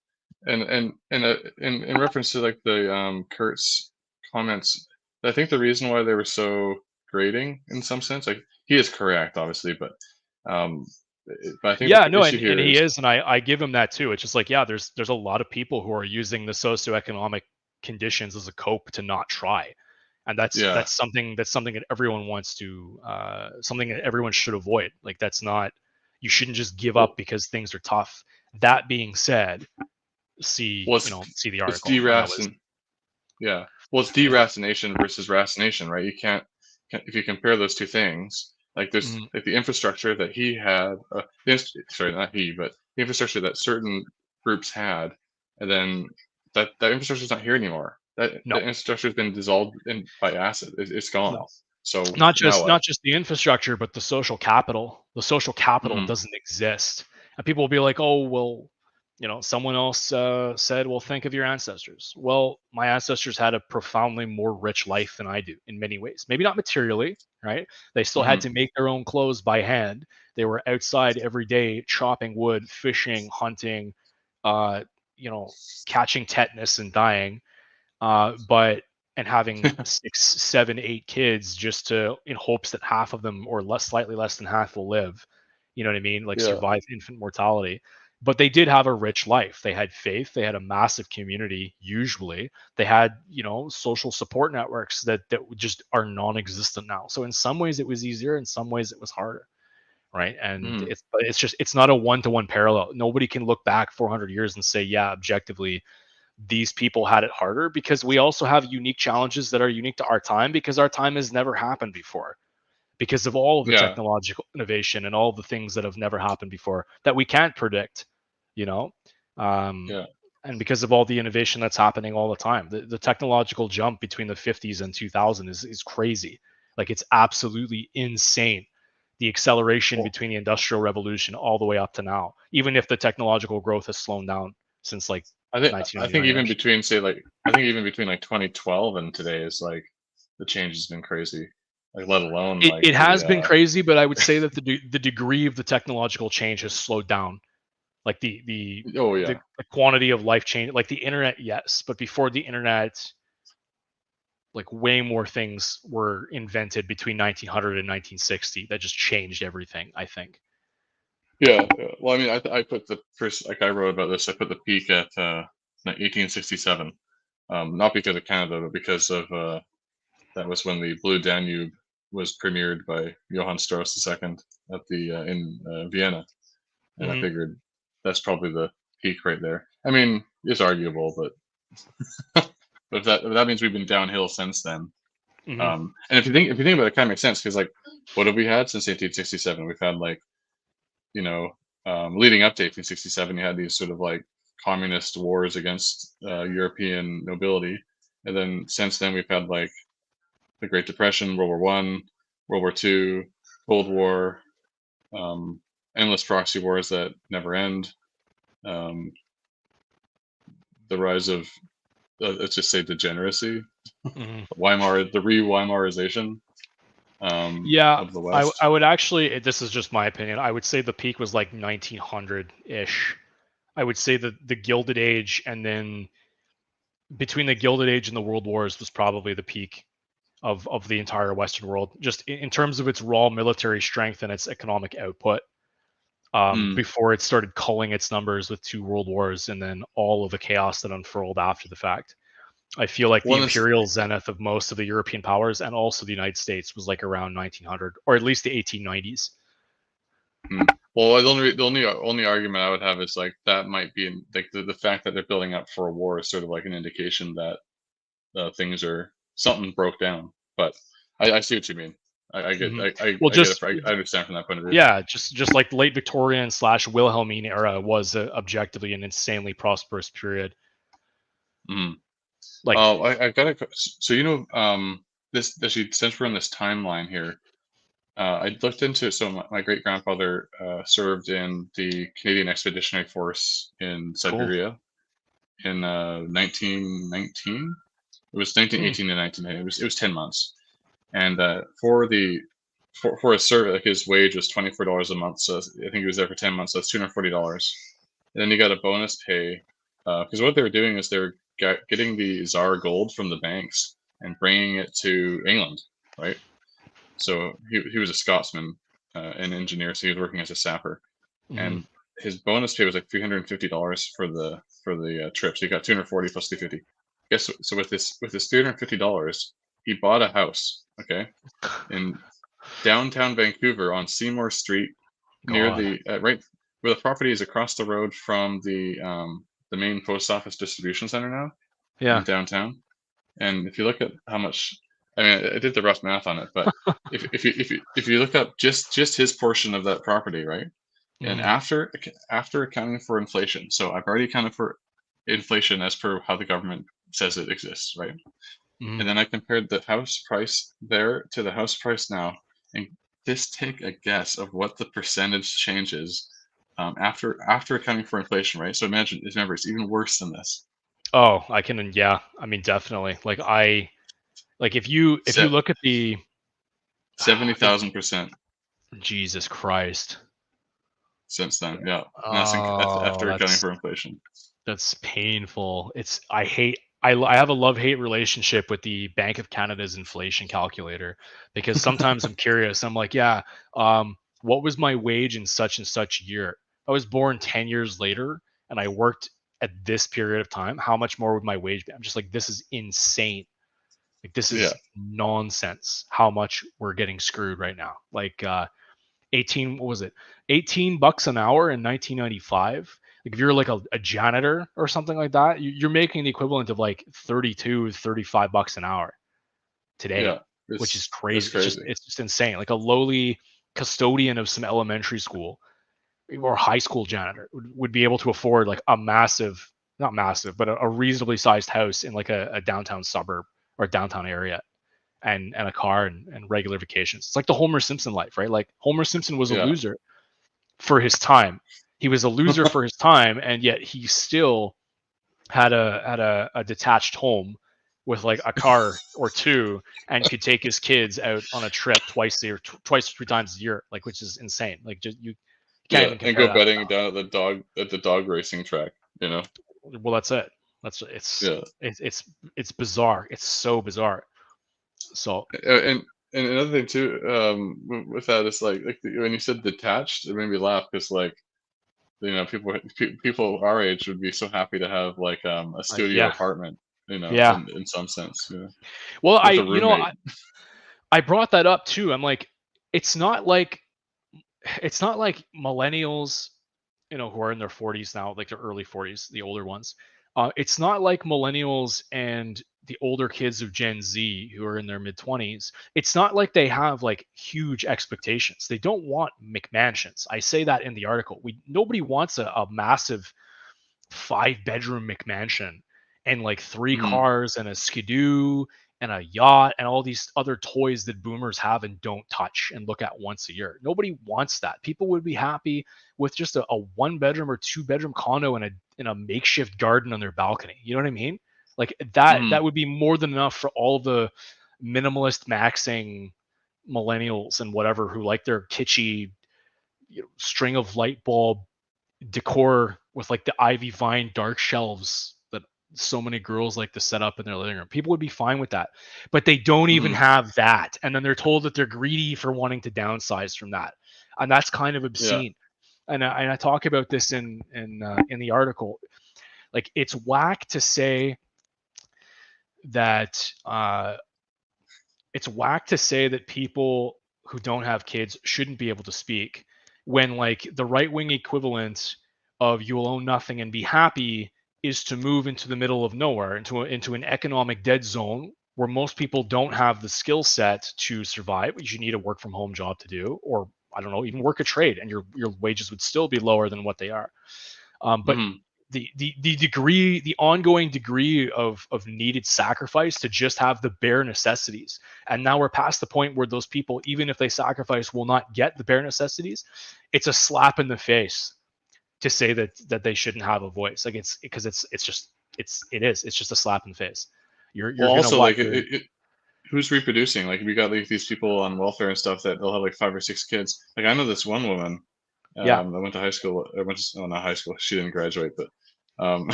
In reference to like the Kurt's comments, I think the reason why they were so grating in some sense, like he is correct, obviously, um, but I think yeah, the no, issue and here he is is, and I give him that too. It's just like, yeah, there's a lot of people who are using the socioeconomic conditions as a cope to not try. And that's yeah. that's something that's something that everyone wants to something that everyone should avoid. Like that's not you shouldn't just give up Well, because things are tough. That being said, see, well, see the it's article. That was deracin yeah. Well, it's deracination versus racination, right? You if you compare those two things, like there's mhm. like the infrastructure that he had, sorry, not he, but the infrastructure that certain groups had, and then that infrastructure is not here anymore. No, That infrastructure has been dissolved by acid. It's gone. no. So Not now just what? not just the infrastructure, but the social capital. The social capital Hmm. doesn't exist, and people will be like, "Oh, well, someone else said, well, think of your ancestors." Well, my ancestors had a profoundly more rich life than I do in many ways. Maybe not materially, right? They still had Hmm. to make their own clothes by hand. They were outside every day chopping wood, fishing, hunting, uh, you know, catching tetanus and dying, but and having 6, 7, 8 kids just to in hopes that half of them or less, slightly less than half will live. You know what I mean? Like Yeah. survive infant mortality. But they did have a rich life. They had faith. They had a massive community. Usually, they had social support networks that just are non-existent now. So in some ways, it was easier. In some ways, it was harder. Right. And Hmm. it's not a one-to-one parallel. Nobody can look back 400 years and say, yeah, objectively, these people had it harder, because we also have unique challenges that are unique to our time, because our time has never happened before, because of all of the Yeah. technological innovation and all the things that have never happened before that we can't predict, you know um, Yeah. and because of all the innovation that's happening all the time. The technological jump between the 50s and 2000 is crazy. Like it's absolutely insane, the acceleration Well, between the industrial revolution all the way up to now, even if the technological growth has slowed down since like I think even 1999ish. between say like I think even between like 2012 and today is like the change has been crazy. Like let alone It like has been crazy, but I would say that the degree of the technological change has slowed down. Like oh the, yeah. the quantity of life change, like the internet, yes, but before the internet, like way more things were invented between 1900 and 1960 that just changed everything, I think. Yeah, yeah. Well, I mean, I put the first, like I wrote about this. I put the peak at 1867, not because of Canada, but because of that was when the Blue Danube was premiered by Johann Strauss II at the in Vienna, and I Hmm. figured that's probably the peak right there. I mean, it's arguable, but if that means we've been downhill since then. Hmm. And if you think about it, it kind of makes sense because like, what have we had since 1867? We've had like you know, leading up to 1867, you had these sort of like communist wars against European nobility, and then since then we've had like the Great Depression, World War I, World War II, Cold War, um, endless proxy wars that never end, um, the rise of let's just say degeneracy, Hmm. the re-Weimarization Yeah, of the I West. would actually, this is just my opinion, I would say the peak was like 1900 ish. I would say that the Gilded Age, and then between the Gilded Age and the World Wars was probably the peak of the entire Western world, just in terms of its raw military strength and its economic output. Mm. Before it started culling its numbers with two world wars and then all of the chaos that unfurled after the fact. I feel like the One is imperial zenith of most of the European powers and also the United States was like around 1900, or at least the 1890s. well, the only argument I would have is like that might be like the fact that they're building up for a war is sort of like an indication that things are something broke down. But I see what you mean. I get Hmm. Well, I get it. just I understand from that point of view. yeah, just like the late Victorian slash Wilhelmine era was objectively an insanely prosperous period. Mm. Like, I got so this actually since we're on this timeline here, I looked into it. So my great grandfather served in the Canadian Expeditionary Force in Cool. Siberia in 1919. It was Hmm. 1918 to 1990. It was 10 months, and for his service, like his wage was $24 a month. So I think he was there for 10 months. So that's $240. And then he got a bonus pay because what they were doing is they were getting the Tsar gold from the banks and bringing it to England, right? So he was a Scotsman, an engineer, so he was working as a sapper, Hmm. and his bonus pay was like $350 for the trip. So he got 240 plus 250. Guess so with this $350, he bought a house, okay, in downtown Vancouver on Seymour Street, near God. the right where the property is across the road from the main post office distribution center now in Yeah. downtown. And if you look at how much, I mean, I did the rough math on it, but if you look up just his portion of that property, right? And Hmm. after accounting for inflation, so I've already accounted for inflation as per how the government says it exists, right? Hmm. And then I compared the house price there to the house price now, and just take a guess of what the percentage change is after accounting for inflation, right? So remember, it's even worse than this. Oh, I can. Yeah. I mean, definitely. Like if you Se- look at the Seventy the thousand percent Jesus Christ. since then, yeah, and that's Oh, after accounting that's for inflation. That's painful. I have a love-hate relationship with the Bank of Canada's inflation calculator because sometimes I'm curious. I'm like, yeah, what was my wage in such and such year? I was born 10 years later and I worked at this period of time. How much more would my wage be? I'm just like, this is insane. Like this Yeah, is nonsense how much we're getting screwed right now. 18 what was it, $18 an hour in 1995. Like if you're like a janitor or something like that, you're making the equivalent of like 32 $35 an hour today, yeah, which is it's crazy. it's just crazy. it's just insane. Like a lowly custodian of some elementary school or high school janitor would be able to afford like a massive, not massive, but a reasonably sized house in like a downtown suburb or downtown area, and a car and regular vacations. It's like the Homer Simpson life, right? Like Homer Simpson was a Yeah, loser for his time. He was a loser for his time, and yet he still had a detached home with like a car or two, and could take his kids out on a trip twice 3 times a year, like which is insane. Like just you can't yeah, even and compare go that betting now. down at the dog racing track. You know, Well, that's it. That's yeah, it's bizarre. It's so bizarre. So and another thing too, with that is when you said detached, it made me laugh because people our age would be so happy to have a studio yeah, apartment, yeah. in some sense, Well, with a roommate. I brought that up too. I'm like, it's not like it's not like millennials, who are in their 40s now, like their early 40s, the older ones. It's not like millennials and the older kids of Gen Z who are in their mid 20s. It's not like they have like huge expectations. They don't want McMansions. I say that in the article. Nobody wants a massive 5 bedroom McMansion and like three Mhm. cars and a skidoo and a yacht and all these other toys that boomers have and don't touch and look at once a year. Nobody wants that. People would be happy with just a 1 bedroom or 2 bedroom condo in a makeshift garden on their balcony. You know what I mean? Like that Mhm. would be more than enough for all the minimalist maxing millennials and whatever who like their kitschy, string of light bulb decor with like the ivy vine dark shelves that so many girls like to set up in their living room. People would be fine with that, but they don't even Mhm. have that. And then they're told that they're greedy for wanting to downsize from that, and that's kind of Yeah. obscene. And I talk about this in the article. Like that it's whack to say that people who don't have kids shouldn't be able to speak when like the right wing equivalent of you will own nothing and be happy is to move into the middle of nowhere into an economic dead zone where most people don't have the skill set to survive, which you need a work from home job to do, or I don't know, even work a trade, and your wages would still be lower than what they are. But Mhm. the ongoing degree of needed sacrifice to just have the bare necessities. And now we're past the point where those people, even if they sacrifice, will not get the bare necessities. It's a slap in the face to say that they shouldn't have a voice. Like it's because it's just a slap in the face. Well, You're gonna also what? like who's reproducing? Like we got like these people on welfare and stuff that they'll have like 5 or 6 kids. Like I know this one woman Yeah, that went to high school. Not high school. She didn't graduate, but um,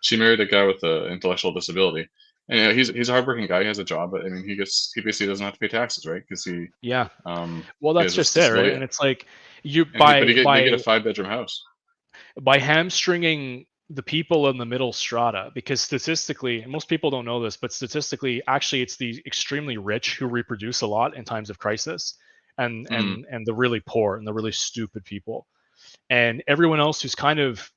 she married a guy with an intellectual disability. And he's a hardworking guy. He has a job, but I mean, he basically doesn't have to pay taxes, right? Because yeah. um, Well, he that's has this just it, right? disability, And it's like you and they get a 5-bedroom house. by hamstringing the people in the middle strata, because statistically, and most people don't know this, but statistically, actually, it's the extremely rich who reproduce a lot in times of crisis, and Mm, the really poor and the really stupid people, and everyone else who's kind of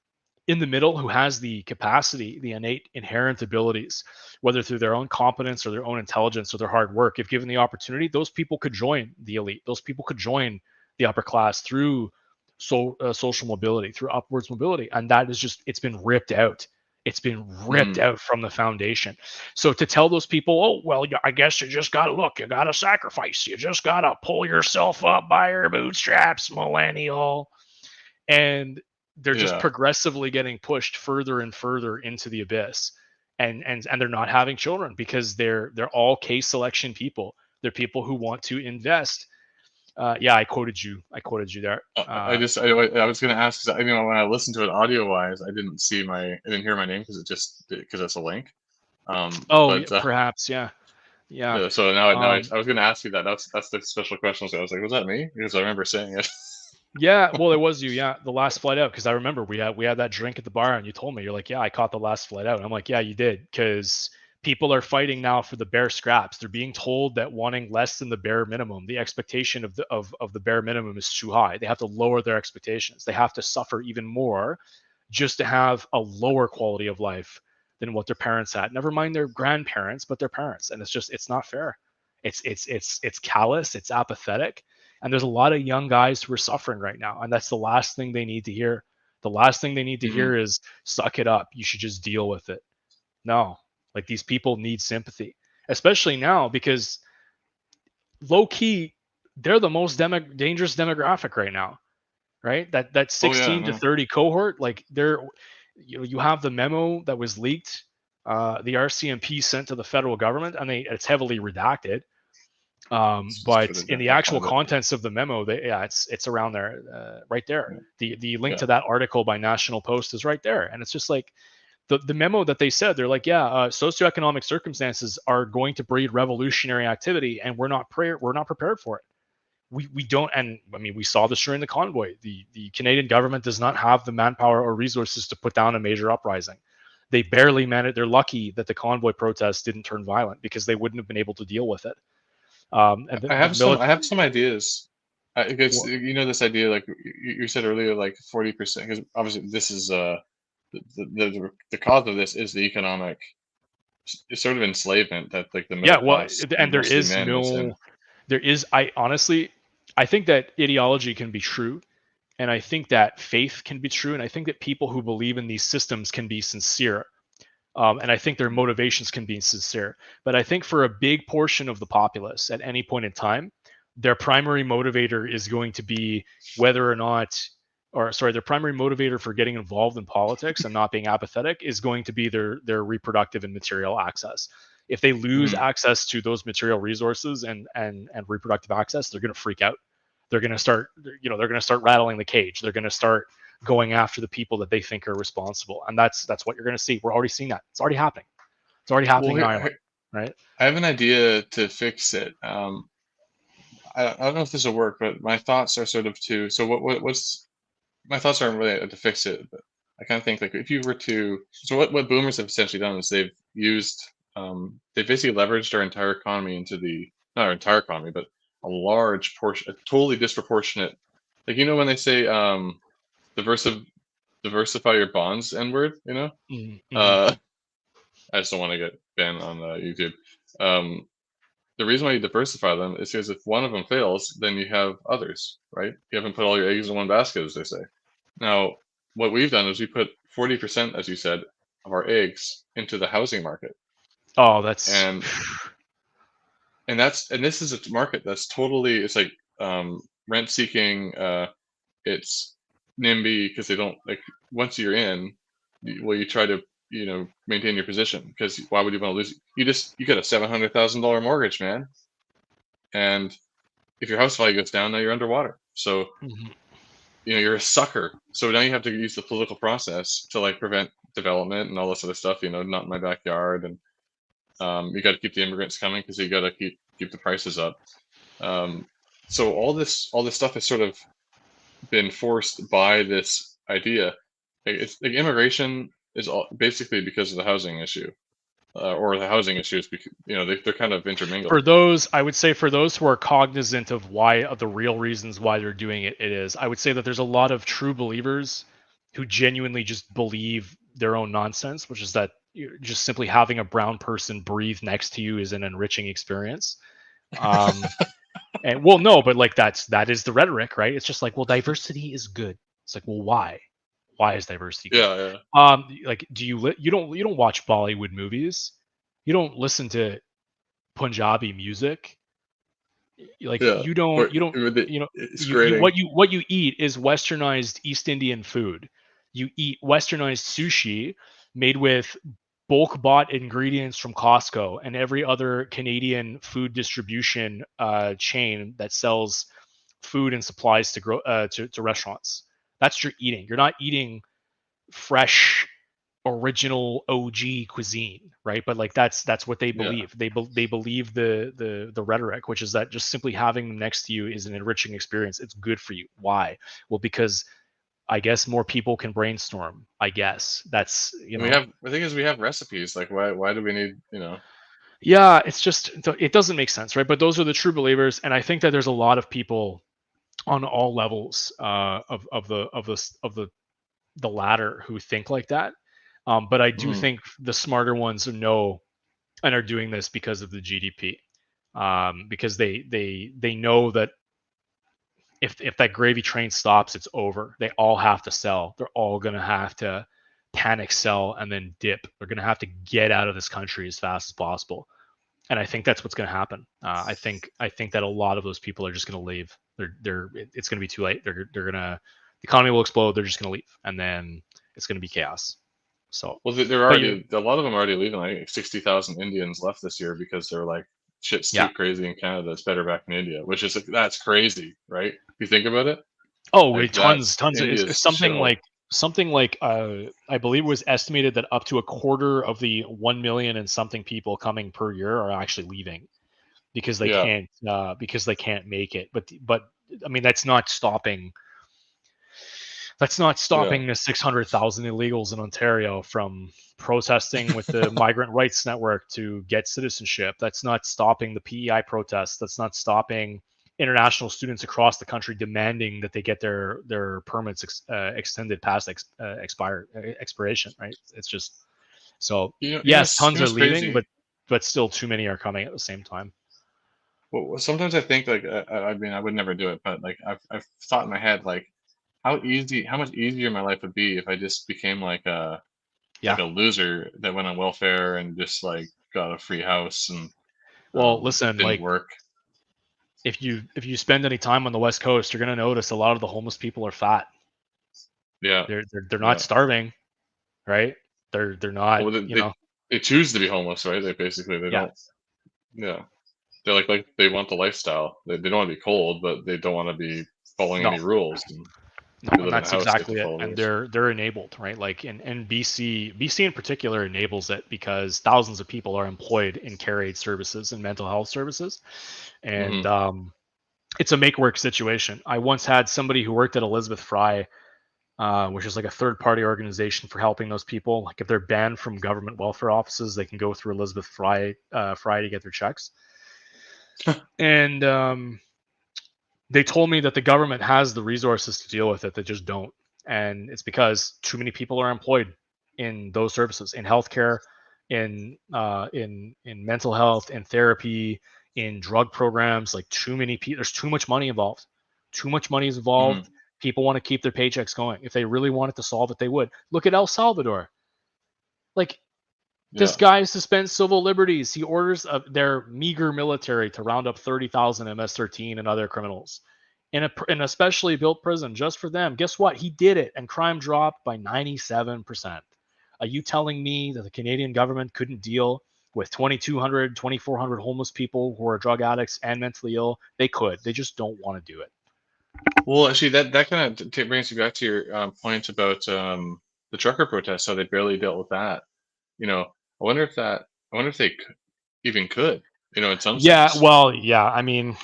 in the middle, who has the capacity, the innate inherent abilities, whether through their own competence or their own intelligence or their hard work, if given the opportunity, those people could join the elite. Those people could join the upper class through social mobility, through upwards mobility. And that is just, it's been ripped out. It's been ripped mm, out from the foundation. So to tell those people, oh, well, I guess you just got to look, you got to sacrifice, you just got to pull yourself up by your bootstraps, millennial. And they're just yeah. progressively getting pushed further and further into the abyss. And they're not having children because they're all case selection people. They're people who want to invest. Yeah, I quoted you. I quoted you there. I was gonna ask because when I listened to it audio wise, I didn't hear my name because it's a link. Oh, yeah, But perhaps. Yeah, yeah. yeah, so Um, I was gonna ask you that. That's the special question. So I was like, was that me? Because I remember saying it. Yeah, well, it was you. Yeah, the last flight out. Because I remember we had that drink at the bar, and you told me you're like, yeah, I caught the last flight out. And I'm like, yeah, you did. Because people are fighting now for the bare scraps. They're being told that wanting less than the bare minimum, the expectation of the bare minimum is too high. They have to lower their expectations. They have to suffer even more just to have a lower quality of life than what their parents had. Never mind their grandparents, but their parents. And it's not fair. It's callous. It's apathetic, and there's a lot of young guys who are suffering right now. And that's the last thing they need to hear. The last thing they need to Mm. hear is suck it up. You should just deal with it. No, like these people need sympathy, especially now because low key, they're the most dangerous demographic right now, right? That Oh yeah, 16 to no. 30 cohort, like you have the memo that was leaked, the RCMP sent to the federal government, and it's heavily redacted. Let's put But it in down. the I'll actual find it. contents of the memo, yeah, it's around there, right there. Yeah. The link Yeah. to that article by National Post is right there, and it's just like the memo that they said. They're like, yeah, socioeconomic circumstances are going to breed revolutionary activity, and we're not prepared for it. We don't, and I mean, we saw this during the convoy. The Canadian government does not have the manpower or resources to put down a major uprising. They barely managed. They're lucky that the convoy protests didn't turn violent because they wouldn't have been able to deal with it. And the I military. have some ideas. Because this idea, like you said earlier, like 40%. Because obviously, this is the cause of this is the economic sort of enslavement that like the middle Yeah, well, class, and there mostly is men, is in. no, there is. I honestly, I think that ideology can be true, and I think that faith can be true, and I think that people who believe in these systems can be sincere, and I think their motivations can be sincere. But I think for a big portion of the populace at any point in time, their primary motivator is going to be whether or not, or sorry, their primary motivator for getting involved in politics and not being apathetic is going to be their reproductive and material access. If they lose Mm. access to those material resources and reproductive access, they're going to freak out. They're going to start, they're going to start rattling the cage. They're going to start going after the people that they think are responsible, and that's what you're going to see. We're already seeing that. It's already happening. It's already Well, happening in Ireland, right? I have an idea to fix it. I don't know if this will work, but my thoughts are sort of to. So what's my thoughts aren't really to fix it, but I kind of think like if you were to. So what boomers have essentially done is they've basically leveraged our entire economy into not our entire economy, but a large portion, a totally disproportionate. Like when they say diversif diversify your bonds N word, Mm-hmm. uh, I just don't want to get banned on YouTube. Um, the reason why you diversify them is because if one of them fails, then you have others, right? You haven't put all your eggs in one basket, as they say. Now, what we've done is we put 40%, as you said, of our eggs into the housing market, Oh, that's and this is a market that's totally, it's like, rent seeking. It's NIMBY because they don't like, once you're in, well, you try to, maintain your position, because why would you want to lose? You got a $700,000 mortgage, man, and if your house value goes down, now you're underwater. So Mhm. you're a sucker. So now you have to use the political process to like prevent development and all this other stuff. Not in my backyard, and you got to keep the immigrants coming because you got to keep the prices up. Um, so all this stuff has sort of been forced by this idea. It's like immigration is all basically because of the housing issue, or the housing issues, because they're kind of intermingled. For those, I would say, for those who are cognizant of the real reasons why they're doing it, it is. I would say that there's a lot of true believers who genuinely just believe their own nonsense, which is that just simply having a brown person breathe next to you is an enriching experience. Um, and well, no, but like that is the rhetoric, right? It's just like, well, diversity is good. It's like, well, why? Why is diversity good? Yeah, yeah, Like, you don't watch Bollywood movies? You don't listen to Punjabi music? Like, yeah. Or you don't with you know it's you grading. what you eat is westernized East Indian food. You eat westernized sushi made with bulk bought ingredients from Costco and every other Canadian food distribution chain that sells food and supplies to restaurants. That's what you're eating. You're not eating fresh original OG cuisine, right? But like that's what they Yeah. believe. They believe the rhetoric, which is that just simply having them next to you is an enriching experience. It's good for you. Why? Well, because I guess more people can brainstorm. I guess that's And the thing is, we have recipes. Like, why do we need? yeah. It's just it doesn't make sense, right? But those are the true believers, and I think that there's a lot of people on all levels of the ladder who think like that. But I do Mm, think the smarter ones know and are doing this because of the GDP, because they know that if that gravy train stops, it's over. They all have to sell. They're all going to have to panic sell and then dip. They're going to have to get out of this country as fast as possible. And I think that's what's going to happen. I think that a lot of those people are just going to leave. It's going to be too late. They're gonna the economy will explode. They're just going to leave, and then it's going to be chaos. So, well, they're but you, already a lot of them are already leaving. Like 60,000 Indians left this year because they're like, shit's yeah. too crazy in Canada. It's better back in India, which is like, that's crazy, right? If you think about it, Oh, like tons. It's India's a shithole. something like I believe it was estimated that up to a quarter of the 1 million and something people coming per year are actually leaving Yeah, because they can't make it. But I mean that's not stopping yeah. the 600,000 illegals in Ontario from protesting with the Migrant Rights Network to get citizenship. That's not stopping the PEI protests. That's not stopping international students across the country demanding that they get their permits extended past expiration. Right? It's just so yes, tons are What's leaving, crazy? but still too many are coming at the same time. Well, sometimes I think like, I mean, I would never do it, but like I've thought in my head like, how much easier my life would be if I just became like Yeah. a loser that went on welfare and just like got a free house and Well, listen, didn't like work. if you spend any time on the West Coast, you're gonna notice a lot of the homeless people are fat. Yeah, They're not yeah. starving, right? They're not, Well, they choose to be homeless, right? They yeah, don't. Yeah, they're like they want the lifestyle. They don't want to be cold, but they don't want to be following no, any rules. And no, if you and live in a that's house, you have to exactly it. follow And rules. they're enabled, right? Like in BC in particular enables it because thousands of people are employed in care aid services and mental health services, and Hmm. it's a make work situation. I once had somebody who worked at Elizabeth Fry, which is like a third party organization for helping those people. Like if they're banned from government welfare offices, they can go through Elizabeth Fry to get their checks. And they told me that the government has the resources to deal with it. They just don't, and it's because too many people are employed in those services, in healthcare, in mental health, in therapy, in drug programs. Like too many people. There's too much money involved. Too much money is Hmm. involved. People want to keep their paychecks going. If they really wanted to solve it, they would. Look at El Salvador. Like, this guy suspends civil liberties. He orders their meager military to round up 30,000 MS-13 and other criminals in a specially built prison just for them. Guess what? He did it, and crime dropped by 97%. Are you telling me that the Canadian government couldn't deal with 2,200, 2,400 homeless people who are drug addicts and mentally ill? They could. They just don't want to do it. Well, actually, that kind of brings you back to your point about the trucker protests. How they barely dealt with that. I wonder if they even could. In some Yeah, sense. well, yeah. I mean,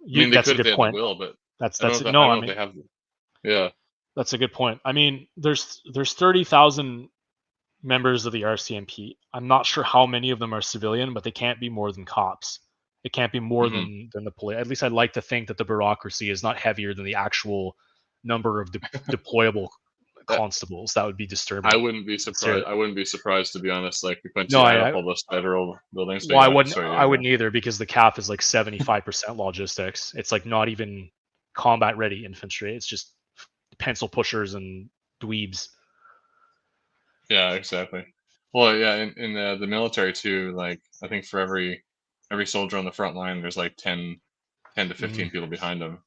They that's a could if good they had the point. will, but That's I don't know. no. I I don't know if mean, they have. Yeah. that's a good point. I mean, there's 30,000 members of the RCMP. I'm not sure how many of them are civilian, but they can't be more than cops. It can't be more Hmm. than the police. At least I'd like to think that the bureaucracy is not heavier than the actual number of deployable constables. That would be disturbing. I wouldn't be surprised. I wouldn't be surprised, to be honest. Like, we went No, to add up all those federal buildings, but well, yeah. Sorry, I yeah, wouldn't either, because the CAF is like 75% logistics. It's like not even combat ready infantry. It's just pencil pushers and dweebs. yeah, exactly. Well, yeah, in the military too. Like, I think for every soldier on the front line, there's like 10 to 15 people behind them.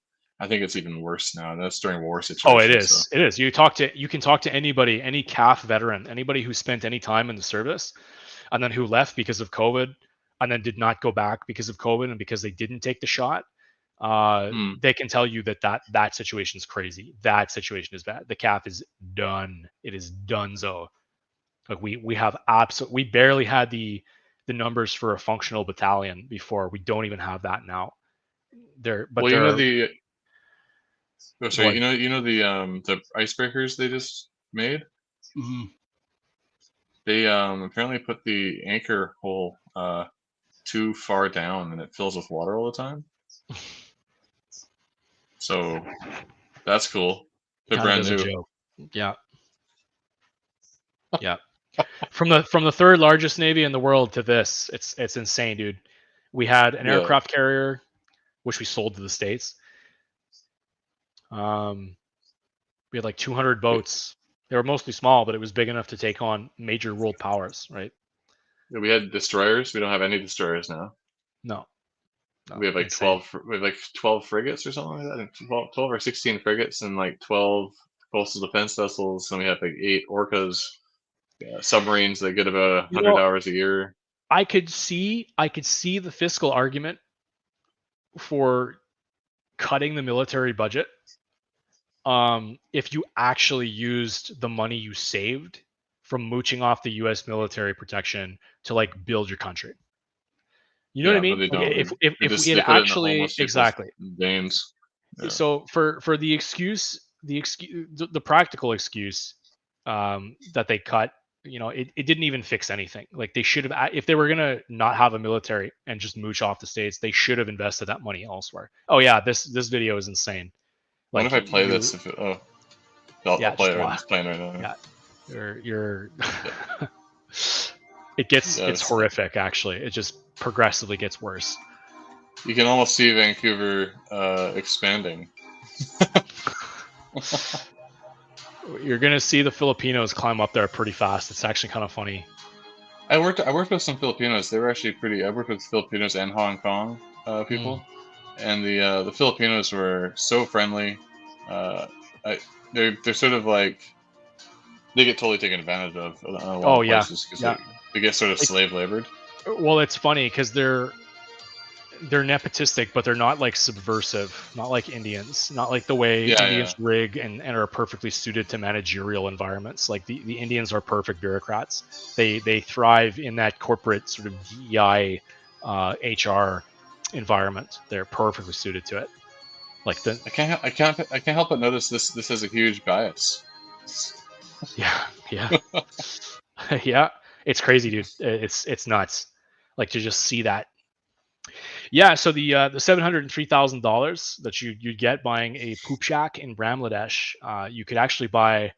I think it's even worse now. That's during war Oh, it situations. So. is. It is. You can talk to anybody, any CAF veteran, anybody who spent any time in the service, and then who left because of COVID, and then did not go back because of COVID, and because they didn't take the shot. They can tell you that situation is crazy. That situation is bad. The CAF is done. It is donezo. Like, we have we barely had the numbers for a functional battalion before. We don't even have that now. Well, the. Oh, sorry. What? The icebreakers they just made. Mm-hmm. They apparently put the anchor hole too far down, and it fills with water all the time. So that's cool. They're brand new. Joke. Yeah. Yeah. From the third largest navy in the world to this, it's insane, dude. We had an aircraft carrier, which we sold to the States. We had like 200 boats. They were mostly small, but it was big enough to take on major world powers, right? Yeah, we had destroyers. We don't have any destroyers now. No. We have like insane. 12. We have like 12 frigates or something like that. 12 or 16 frigates and like 12 coastal defense vessels. And we have like 8 orcas, submarines that get about 100 hours a year. I could see the fiscal argument for cutting the military budget if you actually used the money you saved from mooching off the U.S. military protection to like build your country. You know what I mean? But they Like, don't. if we had actually exactly veins. Yeah. So for the excuse, the practical excuse that they cut, it didn't even fix anything. Like, they should have, if they were gonna not have a military and just mooch off the States, they should have invested that money elsewhere. Oh yeah, this video is insane. Like, what if I play this? I'll play it. It's playing right now. Yeah, you're. It's horrific. Actually, it just progressively gets worse. You can almost see Vancouver expanding. You're gonna see the Filipinos climb up there pretty fast. It's actually kind of funny. I worked with some Filipinos. They were actually pretty. I worked with Filipinos and Hong Kong people, and the Filipinos were so friendly. They're sort of like, they get totally taken advantage of in a lot of places because they get sort of slave labored. Well, it's funny because they're nepotistic, but they're not like subversive, not like Indians, not like the way Indians rig and are perfectly suited to managerial environments. Like the Indians are perfect bureaucrats. They thrive in that corporate sort of DEI HR environment. They're perfectly suited to it. Like I can't help but notice this has a huge bias. Yeah. Yeah, it's crazy, dude. It's nuts. Like, to just see that. Yeah, so the $703,000 that you'd get buying a poop shack in Bangladesh, you could actually buy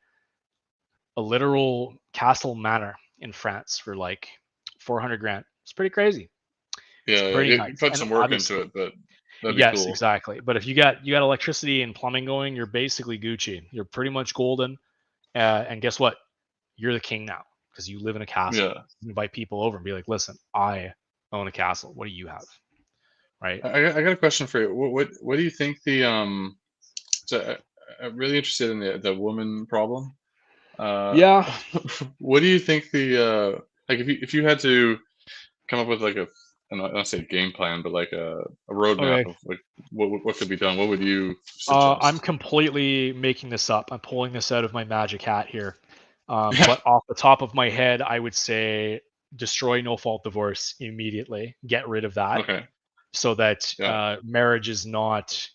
a literal castle manor in France for like 400 grand. It's pretty crazy. Yeah, pretty it nice. put some work into it, but That'd be Yes, cool. exactly. But if you got electricity and plumbing going, you're basically Gucci. You're pretty much golden. And guess what? You're the king now because you live in a castle. Yeah. You invite people over and be like, listen, I own a castle. What do you have? Right? I got a question for you. What do you think the so I'm really interested in the woman problem. Uh, Yeah. what do you think the like if you had to come up with like a I don't want to say game plan, but like a roadmap Okay. of like what could be done, what would you I'm suggest? completely making this up. I'm pulling this out of my magic hat here. Yeah. But off the top of my head, I would say destroy no fault divorce immediately. Get rid of that Okay. so that Yeah. marriage is not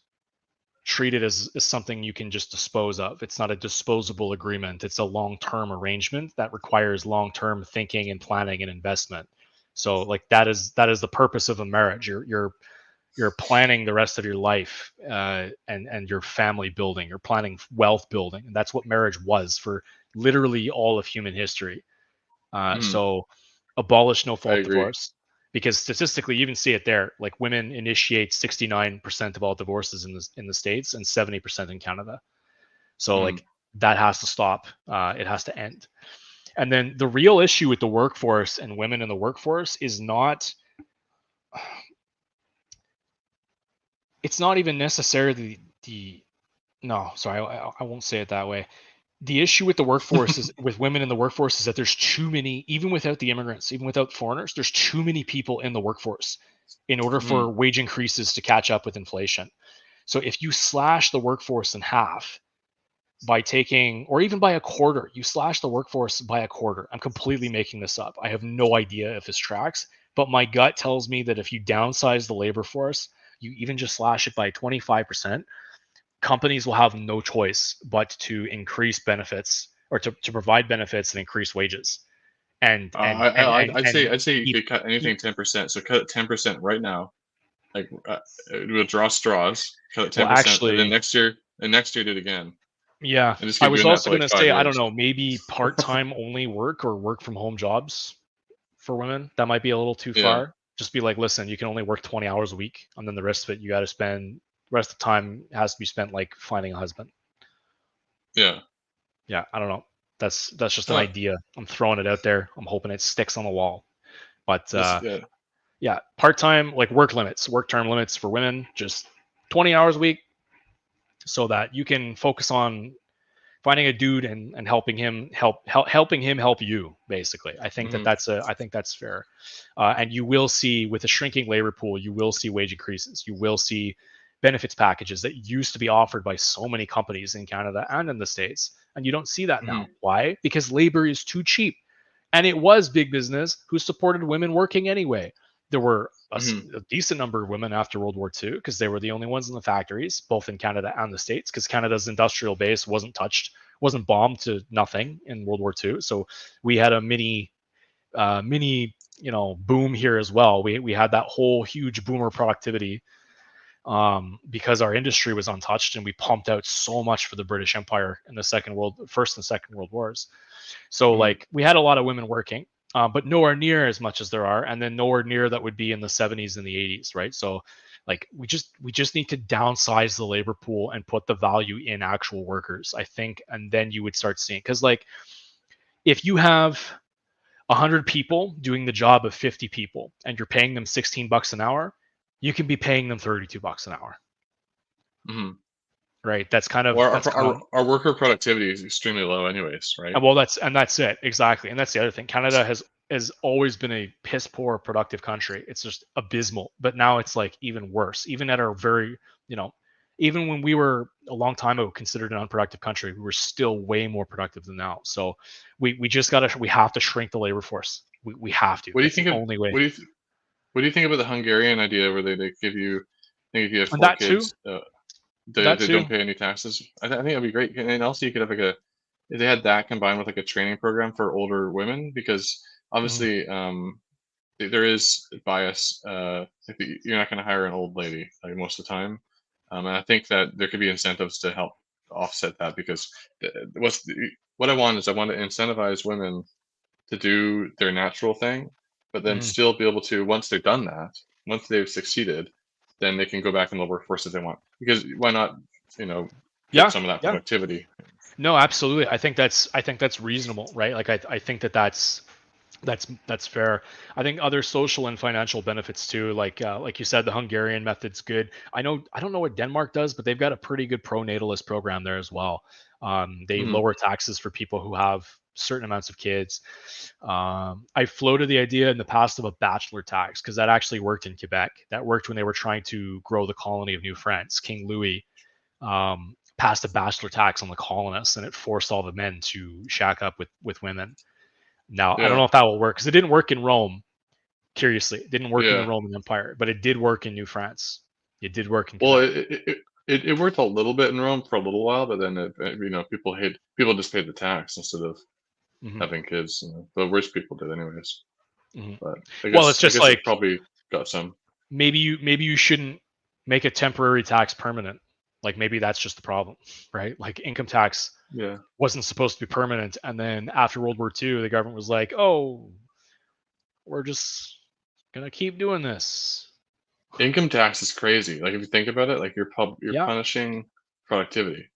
treated as something you can just dispose of. It's not a disposable agreement. It's a long-term arrangement that requires long-term thinking and planning and investment. So like that is the purpose of a marriage. You're planning the rest of your life and your family building. You're planning wealth building, and that's what marriage was for literally all of human history. Mhm. So abolish no I fault agree. divorce because statistically you even see it there. Like women initiate 69% of all divorces in the states and 70% in Canada. So Mm. like that has to stop. It has to end. And then the real issue with the workforce and women in the workforce is not, it's not even necessarily the no, sorry, I won't say it that way. The issue with the workforce is with women in the workforce is that there's too many, even without the immigrants, even without foreigners, there's too many people in the workforce in order Mhm. for wage increases to catch up with inflation. So if you slash the workforce in half by taking, or even by a quarter, you slash the workforce by a quarter. I'm completely making this up. I have no idea if this tracks, but my gut tells me that if you downsize the labor force, you even just slash it by 25%, companies will have no choice but to increase benefits or to provide benefits and increase wages and and and and and I'd say you keep, could cut keep anything 10%. So cut it 10% right now. Like we'll draw straws, cut it well 10%, and then actually, next year do it again, yeah, and just I keep was doing that also for going like to five say, I don't years. know, maybe part-time only work or work from home jobs for women. That might be a little too Yeah. far. Just be like, listen, you can only work 20 hours a week and then the rest of it you got to spend, the rest of the time has to be spent like finding a husband. Yeah. Yeah, I don't know. That's just an Huh. idea. I'm throwing it out there. I'm hoping it sticks on the wall. But That's yeah. yeah, part-time, like work limits, work term limits for women, just 20 hours a week so that you can focus on finding a dude and helping him helping him help you basically. Hmm. I think that's fair. And you will see with a shrinking labor pool, you will see wage increases. You will see benefits packages that used to be offered by so many companies in Canada and in the States. And you don't see that now. Hmm. Why? Because labor is too cheap. And it was big business who supported women working anyway. There were Hmm. a decent number of women after World War II because they were the only ones in the factories, both in Canada and the States, because Canada's industrial base wasn't touched, wasn't bombed to nothing in World War II. So we had a mini, boom here as well. We had that whole huge boomer productivity because our industry was untouched and we pumped out so much for the British Empire in the first and second world wars. So Hmm. like we had a lot of women working, but nowhere near as much as there are, and then nowhere near that would be in the 70s and the 80s, right? So like we just need to downsize the labor pool and put the value in actual workers, I think, and then you would start seeing, because like if you have 100 people doing the job of 50 people and you're paying them 16 bucks an hour, you can be paying them 32 bucks an hour, Hmm. right? That's kind of Well, that's kind of our worker productivity is extremely low, anyways, right? well, that's it exactly, and that's the other thing. Canada has always been a piss poor productive country. It's just abysmal, but now it's like even worse. Even at our very, you know, even when we were a long time ago considered an unproductive country, we were still way more productive than now. So we just gotta we have to shrink the labor force. We have to. What do you That's the think of only way. what do you think about the Hungarian idea where they give you, I think if you have And four kids, that they too. don't pay any taxes. I think that'd be great. And then also you could have like a if they had that combined with like a training program for older women because Mhm. obviously there is bias. Like you're not going to hire an old lady like most of the time, and I think that there could be incentives to help offset that because what I want is I want to incentivize women to do their natural thing, but then Mhm. still be able to once they've done that, once they've succeeded, then they can go back in the workforce if they want. Because why not, get Yeah, some of that yeah. productivity? No, absolutely. I think that's reasonable, right? Like I think that's fair. I think other social and financial benefits too, like you said, the Hungarian method's good. I don't know what Denmark does, but they've got a pretty good pro-natalist program there as well. They Hmm. lower taxes for people who have certain amounts of kids. I floated the idea in the past of a bachelor tax because that actually worked in Quebec. That worked when they were trying to grow the colony of New France. King Louis passed a bachelor tax on the colonists, and it forced all the men to shack up with women. Now, I don't Yeah, know if that will work because it didn't work in Rome. Curiously, it didn't work in the yeah. Roman Empire, but it did work in New France. It did work in Well, Quebec. it worked a little bit in Rome for a little while, but then people just paid the tax instead of Hmm. having kids. The rich people did anyways. Hmm. But Well, it's I just guess it like probably got some. maybe you shouldn't make a temporary tax permanent. Like maybe that's just the problem, right? Like income tax Yeah, wasn't supposed to be permanent, and then after World War II, the government was like, "Oh, we're just gonna keep doing this." income tax is crazy. Like if you think about it, like you're Yeah. punishing productivity.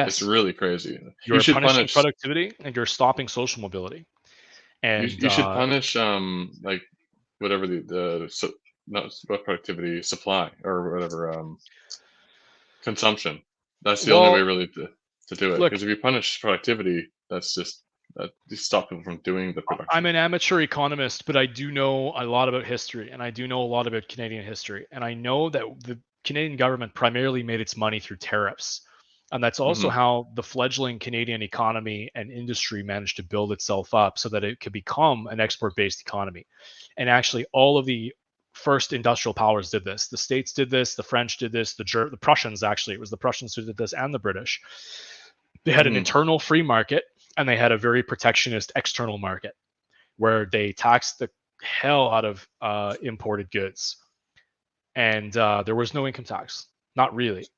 It's Yes. really crazy. You You're should punishing punish productivity and you're stopping social mobility. And you should punish like whatever not what productivity supply or whatever consumption. That's the only way well, really to do it. look, Because if you punish productivity, that's just that you stop people from doing the I'm production. an amateur economist, but I do know a lot about history and I do know a lot about Canadian history. And I know that the Canadian government primarily made its money through tariffs. And that's also Hmm. how the fledgling Canadian economy and industry managed to build itself up so that it could become an export based economy. And actually, all of the first industrial powers did this. The States did this, the French did this, the Prussians, actually, it was the Prussians who did this, and the British. They had an Hmm. internal free market and they had a very protectionist external market where they taxed the hell out of imported goods, and there was no income tax, not really.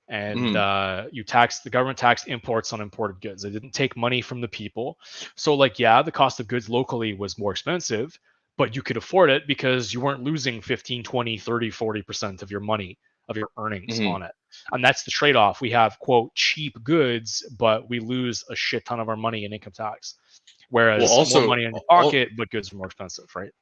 And Hmm. the government taxed imports on imported goods. They didn't take money from the people, so like yeah, the cost of goods locally was more expensive, but you could afford it because you weren't losing 15, 20, 30, 40% of your money of your earnings Hmm. on it. And that's the trade-off. We have quote cheap goods, but we lose a shit ton of our money in income tax. Well, Whereas more also money in your pocket, but goods are more expensive, right?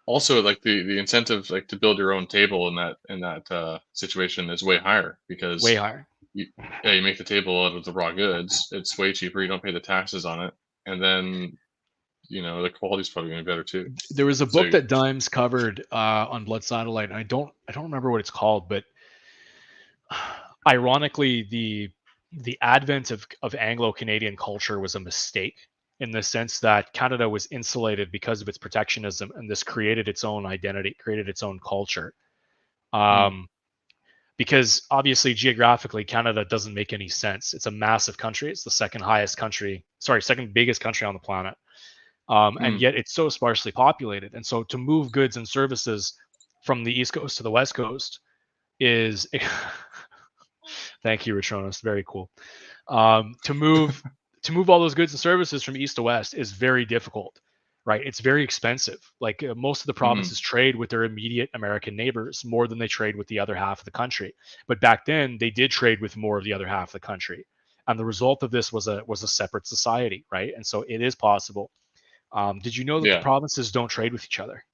also like the incentive like to build your own table in that situation is way higher Way because higher. you, yeah, you make the table out of the raw goods. It's way cheaper. You don't pay the taxes on it, and then the quality's probably gonna be better too. There was a So book that Dimes covered on Blood Satellite. And I don't remember what it's called, but ironically, the advent of Anglo Canadian culture was a mistake in the sense that Canada was insulated because of its protectionism, and this created its own identity, created its own culture. mm, Um, because obviously geographically Canada doesn't make any sense. It's a massive country. It's the second biggest country on the planet. And mm. yet it's so sparsely populated. And so to move goods and services from the East Coast to the West Coast is thank you, Retronis. Very cool. To move all those goods and services from east to west is very difficult, right? It's very expensive. Like most of the Hmm. provinces trade with their immediate American neighbors more than they trade with the other half of the country. But back then, they did trade with more of the other half of the country, and the result of this was a separate society, right? And so it is possible. Did you know that the Yeah, provinces don't trade with each other?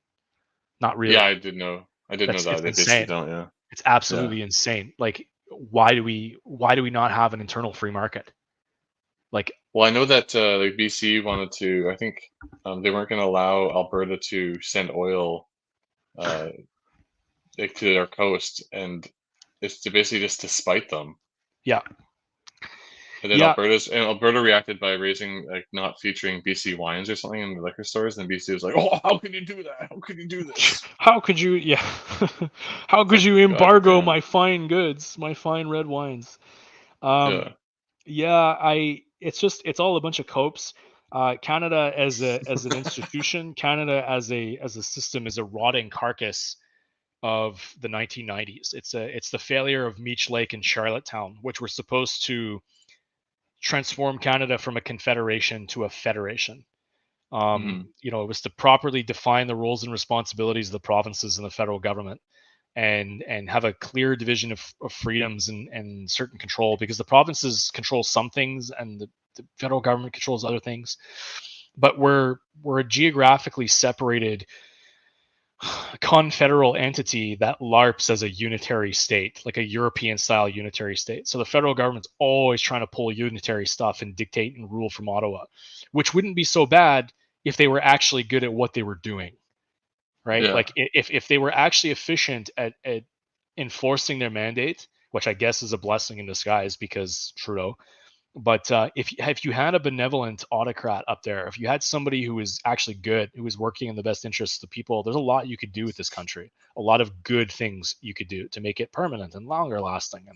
Not yeah, really. I did know It's that they basically insane. don't. Yeah, It's yeah. absolutely insane. Like, why do we not have an internal free market? Like, Well, I know that like BC wanted to. I think they weren't going to allow Alberta to send oil uh, like to their coast, and it's to basically just to spite them. yeah, And then yeah. Alberta reacted by raising like not featuring BC wines or something in the liquor stores, and BC was like, "Oh, how can you do that? How can you do this?" How could you? Yeah. How It's could like, you God embargo damn. my fine goods, my fine red wines? Um, Yeah. yeah, it's all a bunch of copes. Canada as an institution, Canada as a system is a rotting carcass of the 1990s. It's the failure of Meech Lake and Charlottetown, which were supposed to transform Canada from a confederation to a federation. Hmm. It was to properly define the roles and responsibilities of the provinces and the federal government. and have a clear division of freedoms and certain control, because the provinces control some things and the federal government controls other things. But we're a geographically separated confederal entity that LARPs as a unitary state, like a European style unitary state. So the federal government's always trying to pull unitary stuff and dictate and rule from Ottawa, which wouldn't be so bad if they were actually good at what they were doing, right? Yeah. Like if they were actually efficient at enforcing their mandate, which I guess is a blessing in disguise because Trudeau. But if you had a benevolent autocrat up there, if you had somebody who was actually good, who was working in the best interests of the people, there's a lot you could do with this country. A lot of good things you could do to make it permanent and longer lasting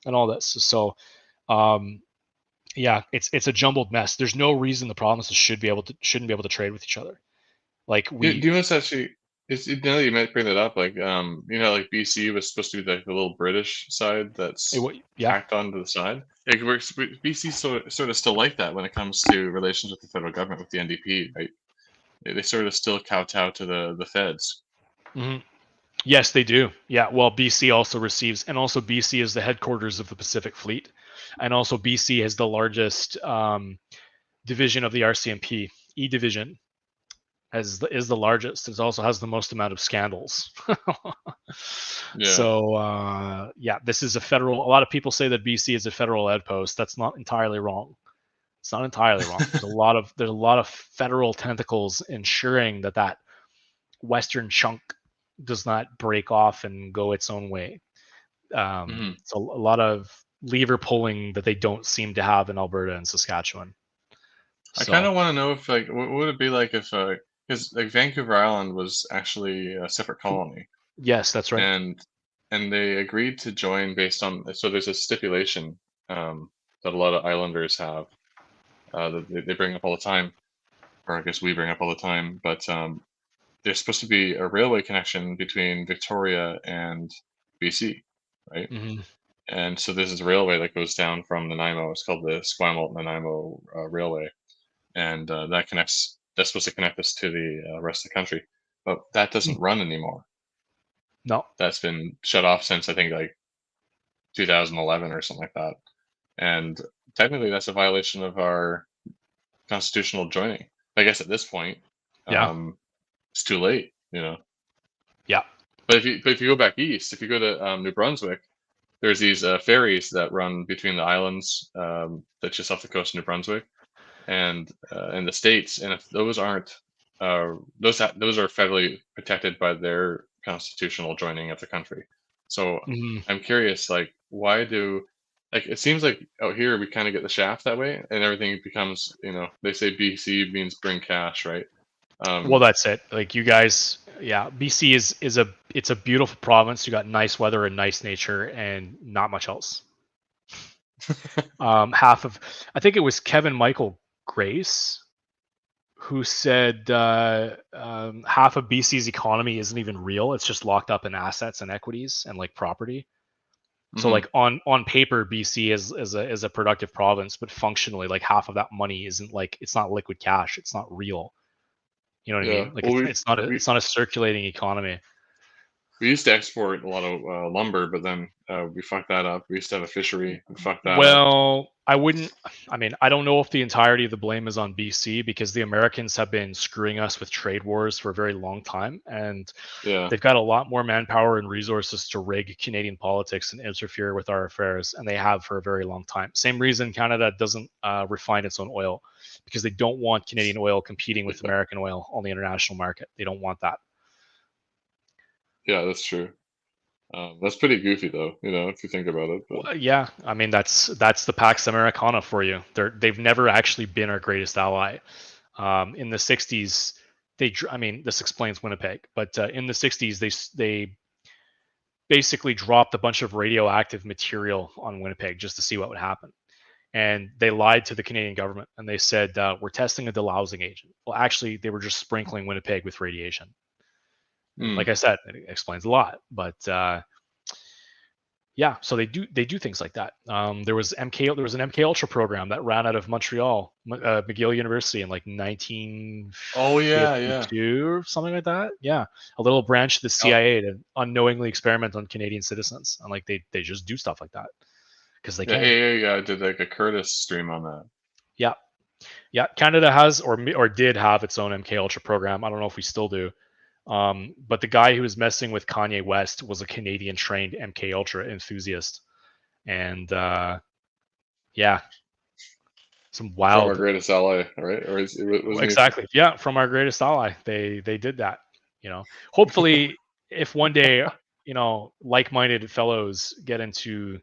and all this. So, yeah, it's a jumbled mess. There's no reason the provinces shouldn't be able to trade with each other. Like Do you know what's actually? It's now that you might bring that up, like like BC was supposed to be like the little British side that's yeah. tacked onto the side. Like BC sort of still like that when it comes to relations with the federal government with the NDP, right? They sort of still kowtow to the feds. Mm-hmm. Yes, they do. Yeah. Well, BC also receives, and also BC is the headquarters of the Pacific Fleet, and also BC has the largest division of the RCMP. E division is the largest. It also has the most amount of scandals. Yeah. So yeah, this is a federal. A lot of people say that BC is a federal outpost. That's not entirely wrong. It's not entirely wrong. There's a lot of federal tentacles ensuring that western chunk does not break off and go its own way. It's a lot of lever pulling that they don't seem to have in Alberta and Saskatchewan. I kind of want to know if like what would it be like if because like Vancouver Island was actually a separate colony. Yes, that's right. And they agreed to join based on, so there's a stipulation that a lot of islanders have that they bring up all the time, or I guess we bring up all the time, but there's supposed to be a railway connection between Victoria and BC, right? Mm-hmm. And so this is a railway that goes down from Nanaimo. It's called the Esquimalt Nanaimo Railway, and that's supposed to connect us to the rest of the country, but that doesn't run anymore. No, that's been shut off since I think like 2011 or something like that. And technically, that's a violation of our constitutional joining. I guess at this point, yeah, it's too late, you know. yeah. But if you go back east, if you go to New Brunswick, there's these ferries that run between the islands that's just off the coast of New Brunswick and in the states, and if those aren't those are federally protected by their constitutional joining of the country. So Mm-hmm. I'm curious, like, why do like it seems like out here we kind of get the shaft that way, and everything becomes, they say BC means bring cash, right? Well, that's it. Like you guys, yeah. BC it's a beautiful province. You got nice weather and nice nature, and not much else. I think it was Kevin Michael Grace who said half of BC's economy isn't even real. It's just locked up in assets and equities and like property. So like on paper, BC is a productive province, but functionally, like half of that money isn't like, it's not liquid cash. It's not real. You know what I Yeah, mean? Like well, it's not a circulating economy. we used to export a lot of lumber, but then we fucked that up. We used to have a fishery, we fucked that up. Well, I don't know if the entirety of the blame is on BC, because the Americans have been screwing us with trade wars for a very long time, and Yeah, they've got a lot more manpower and resources to rig Canadian politics and interfere with our affairs, and they have for a very long time. Same reason Canada doesn't refine its own oil, because they don't want Canadian oil competing with American oil on the international market. They don't want that. yeah, that's true. That's pretty goofy, though, if you think about it. But Well, yeah, I mean that's the Pax Americana for you. They've never actually been our greatest ally. In the '60s, this explains Winnipeg, but in the '60s they basically dropped a bunch of radioactive material on Winnipeg just to see what would happen, and they lied to the Canadian government and they said we're testing a delousing agent. Well, actually, they were just sprinkling Winnipeg with radiation. And like I said, it explains a lot, but. Yeah, so they do things like that. There was an MK Ultra program that ran out of Montreal, McGill University in like Oh yeah, yeah. 1952 or something like that. Yeah, a little branch of the Oh, CIA to unknowingly experiment on Canadian citizens, and like they just do stuff like that because they yeah, can. AA did like a Curtis stream on that. Yeah, yeah. Canada has or did have its own MK Ultra program. I don't know if we still do. But the guy who was messing with Kanye West was a Canadian trained MK Ultra enthusiast, and yeah, some From our wild. greatest ally, right? Or wasn't Exactly. Yeah, from our greatest ally. They did that. Hopefully, if one day, like-minded fellows get into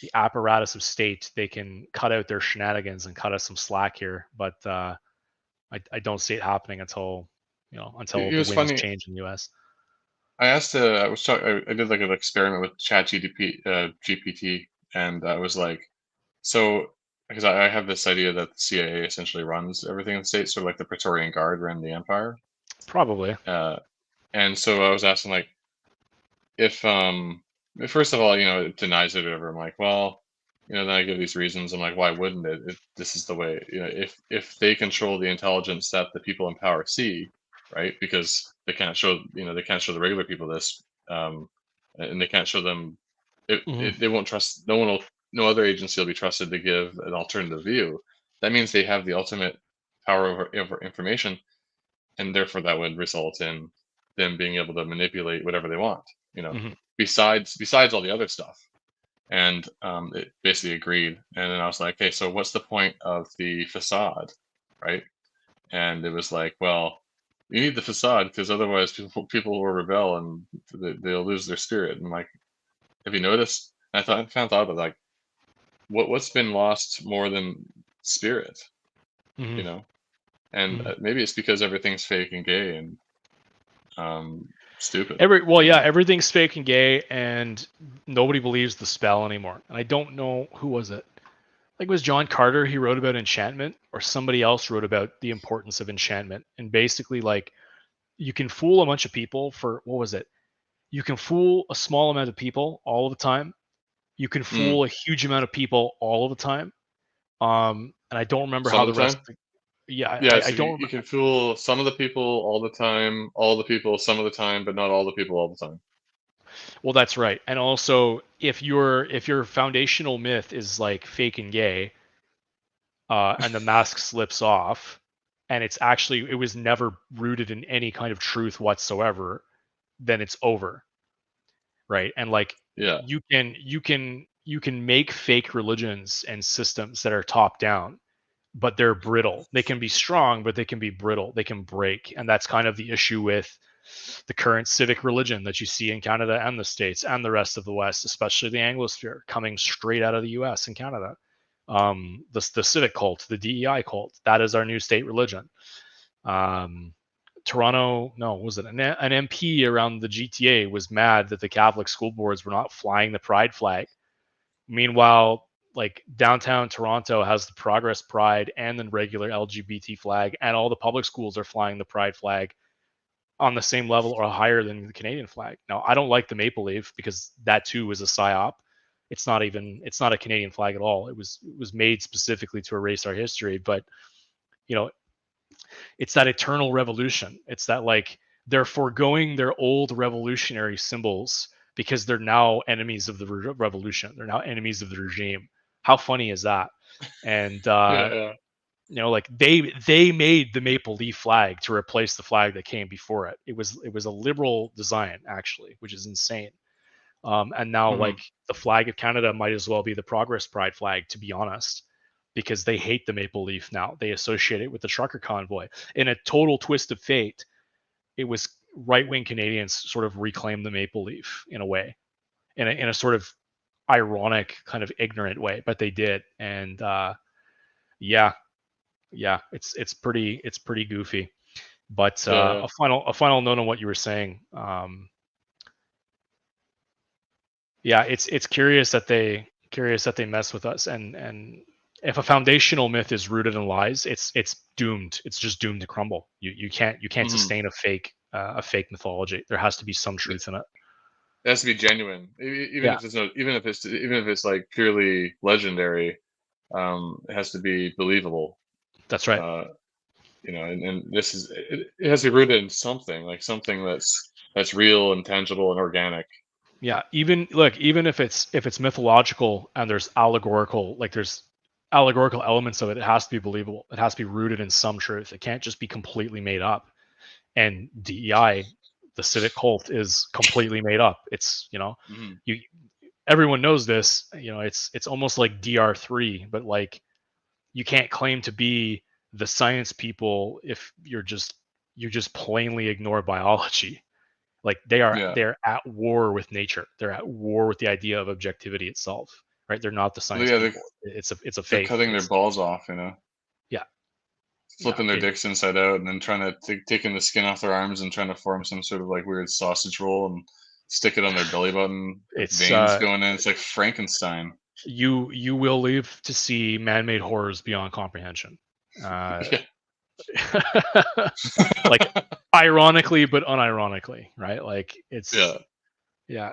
the apparatus of state, they can cut out their shenanigans and cut us some slack here. But I don't see it happening until he the was winds funny. change in the U.S. I did like an experiment with GPT, and I was like, so because I have this idea that the CIA essentially runs everything in the states, sort of like the Praetorian Guard ran the empire. Probably. Uh, and so I was asking like, if first of all, it denies it or whatever. I'm like, well, then I give these reasons. I'm like, why wouldn't it? This is the way. If they control the intelligence that the people in power see, right? Because they can't show the regular people this, and they can't show them. Hmm. They won't trust. No one will. No other agency will be trusted to give an alternative view. That means they have the ultimate power over information, and therefore that would result in them being able to manipulate whatever they want. You know, Hmm. besides all the other stuff. And it basically agreed. And then I was like, okay, so what's the point of the facade, right? And it was like, well, you need the facade because otherwise people will rebel and they'll lose their spirit. And I'm like, have you noticed? And I kind of thought about like what's been lost more than spirit, Hmm. you know? And Hmm. maybe it's because everything's fake and gay and stupid, you Yeah, know? everything's fake and gay, and nobody believes the spell anymore. And I don't know who was it. Like it was John Carter. He wrote about enchantment, or somebody else wrote about the importance of enchantment. And basically, like you can fool a bunch of people for what was it? You can fool a small amount of people all of the time. You can Mm. fool a huge amount of people all of the time. And I don't remember Some how of the the time. rest. Yeah, Yeah, I so don't you remember. can fool some of the people all the time, all the people some of the time, but not all the people all the time. Well, that's right. And also, if your foundational myth is like fake and gay, and the mask slips off, and it was never rooted in any kind of truth whatsoever, then it's over, right? And like Yeah. you can make fake religions and systems that are top down, but they're brittle. They can be strong, but they can be brittle. They can break, and that's kind of the issue with the current civic religion that you see in Canada and the States and the rest of the West, especially the Anglosphere, coming straight out of the US and Canada. The civic cult, the DEI cult, that is our new state religion. Um, Toronto, no, was it an MP around the GTA was mad that the Catholic school boards were not flying the pride flag. Meanwhile, like downtown Toronto has the Progress Pride and the regular LGBT flag, and all the public schools are flying the pride flag on the same level or higher than the Canadian flag. Now, I don't like the maple leaf because that too is a psyop. It's not a Canadian flag at all. It was made specifically to erase our history, but you know, it's that eternal revolution. It's that like they're foregoing their old revolutionary symbols because they're now enemies of the revolution. They're now enemies of the regime. How funny is that? And Yeah, yeah. like they made the maple leaf flag to replace the flag that came before it. It was a liberal design actually, which is insane. And now Hmm. like the flag of Canada might as well be the Progress Pride flag, to be honest, because they hate the maple leaf now. They associate it with the trucker convoy. In a total twist of fate, it was right wing Canadians sort of reclaim the maple leaf in a way, in a sort of ironic, kind of ignorant way, but they did. And yeah, yeah, it's pretty goofy. But Yeah, a final note on what you were saying. Yeah, it's curious that they mess with us, and if a foundational myth is rooted in lies, it's doomed. It's just doomed to crumble. You can't yeah. sustain a fake mythology. There has to be some Yeah. truth in it. It has to be genuine, even Yeah, if it's no, even if it's like purely legendary. It has to be believable. that's right. Uh, and this is it has to be rooted in something, like something that's real and tangible and organic. Yeah, even if it's mythological and there's allegorical elements of it, it has to be believable. It has to be rooted in some truth. It can't just be completely made up. And DEI, the civic cult, is completely made up. It's Hmm. you everyone knows this. It's almost like DR3, but like you can't claim to be the science people if you just plainly ignore biology. Like Yeah, they're at war with nature. They're at war with the idea of objectivity itself. Right? They're not the well, science yeah, people. It's a they're faith. cutting their It's balls off, yeah, yeah. flipping their dicks inside out, and then trying to taking the skin off their arms and trying to form some sort of like weird sausage roll and stick it on their belly button with It's veins going in. It's like Frankenstein. you will live to see man-made horrors beyond comprehension. Uh, Yeah. like ironically, but unironically, right? Like Yeah, yeah,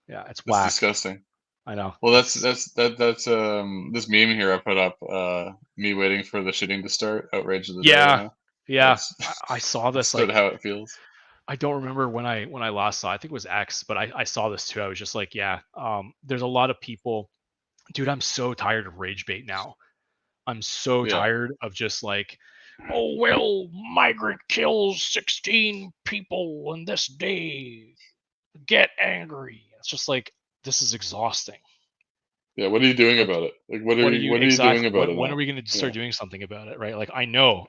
yeah. It's it's whack. disgusting. I know. Well, It's that's this meme here I put up. Me waiting for the shitting to start. Outrage of the day. yeah, yeah. That's I saw that's this sort of like how it feels. I don't remember when I last saw. I think it was X, but I saw this too. I was just like, yeah. There's a lot of people, dude. I'm so tired of rage bait now. I'm so Yeah. tired of just like, oh well, migrant kills 16 people on this day. Get angry. It's just like this is exhausting. Yeah. What are you doing Like, about it? Like, what are you what are you doing exactly? about it When are now? we going to Yeah. start doing something about it? Right? Like I know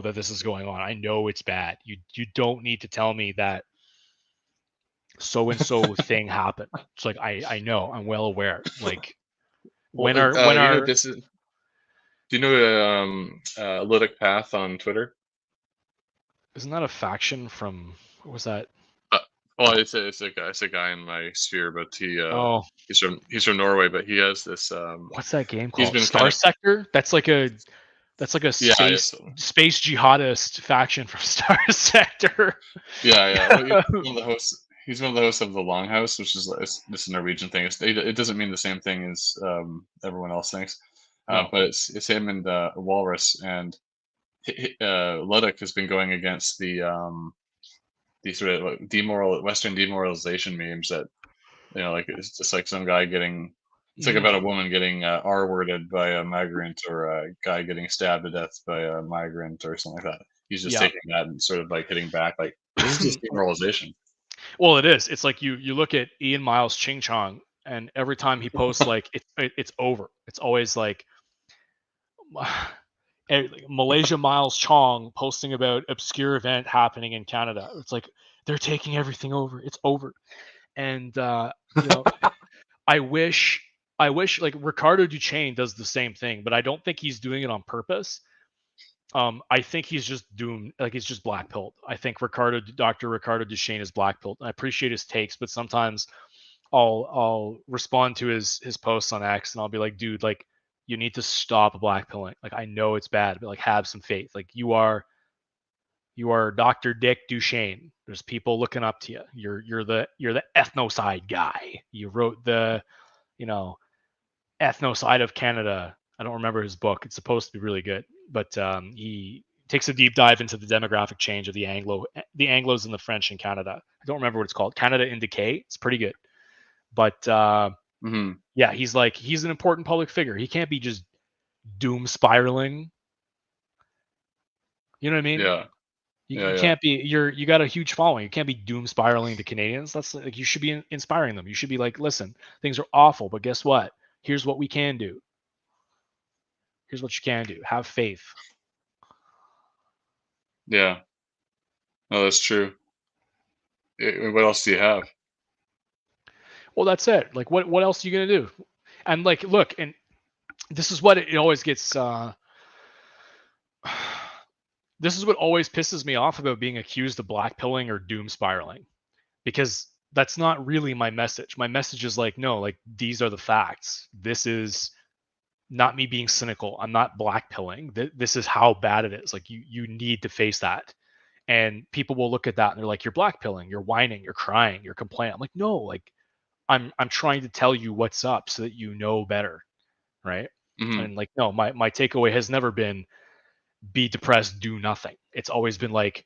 that this is going on. I know it's bad. You don't need to tell me that so and so thing happened. It's like I know. I'm well aware. Like Well, when are this is. Do you know Lytic Path on Twitter? isn't that a faction from what was that? Uh, well, it's a guy in my sphere, but Oh, he's from Norway, but he has this. what's that game He's called? been kind Star of. Sector? That's like a Yeah, yes, space jihadist faction from Star Sector. yeah. Well, he's one of the hosts. He's one of the hosts of the Longhouse, which is this Norwegian thing. It doesn't mean the same thing as everyone else thinks, No. but it's him and Walrus, and Ludic has been going against the sort of like Western demoralization memes that like it's just like some guy getting. It's like about a Mm. woman getting R-worded by a migrant, or a guy getting stabbed to death by a migrant, or something like that. He's just Yeah. taking that and sort of like hitting back, like this is just demoralization. Well, it is. It's like you look at Ian Miles Ching Chong, and every time he posts, like it's over. It's always like Malaysia Miles Chong posting about obscure event happening in Canada. It's like they're taking everything over. It's over. And I wish like Ricardo Duchesne does the same thing, but I don't think he's doing it on purpose. I think he's just doomed. Like he's just black pilled. I think Dr. Ricardo Duchesne is black pilled. I appreciate his takes, but sometimes I'll respond to his posts on X and I'll be like, dude, like you need to stop blackpilling. Like I know it's bad, but like have some faith. Like you are Dr. Dick Duchesne. There's people looking up to you. You're the ethnocide guy. You wrote the you know ethnocide of Canada. I don't remember his book. It's supposed to be really good, but he takes a deep dive into the demographic change of the Anglos and the French in Canada. I don't remember what it's called. Canada in Decay. It's pretty good. But Hmm. yeah, he's an important public figure. He can't be just doom spiraling. You know what I mean? Yeah, You yeah. can't be. You got a huge following. You can't be doom spiraling the Canadians. That's like you should be inspiring them. You should be like, listen, things are awful, but guess what? Here's what we can do. Here's what you can do. Have faith. Yeah. No, that's true. What else do you have? Well, that's it. Like, what else are you gonna do? And like, look, and this is what it always gets. This is what always pisses me off about being accused of blackpilling or doom spiraling, because that's not really my message. My message is like, no, like these are the facts. This is not me being cynical. I'm not blackpilling. This is how bad it is. Like you need to face that. And people will look at that and they're like, "You're blackpilling, you're whining, you're crying, you're complaining." I'm like, "No, like I'm trying to tell you what's up so that you know better, right?" Hmm. And like, no, my takeaway has never been be depressed, do nothing. It's always been like,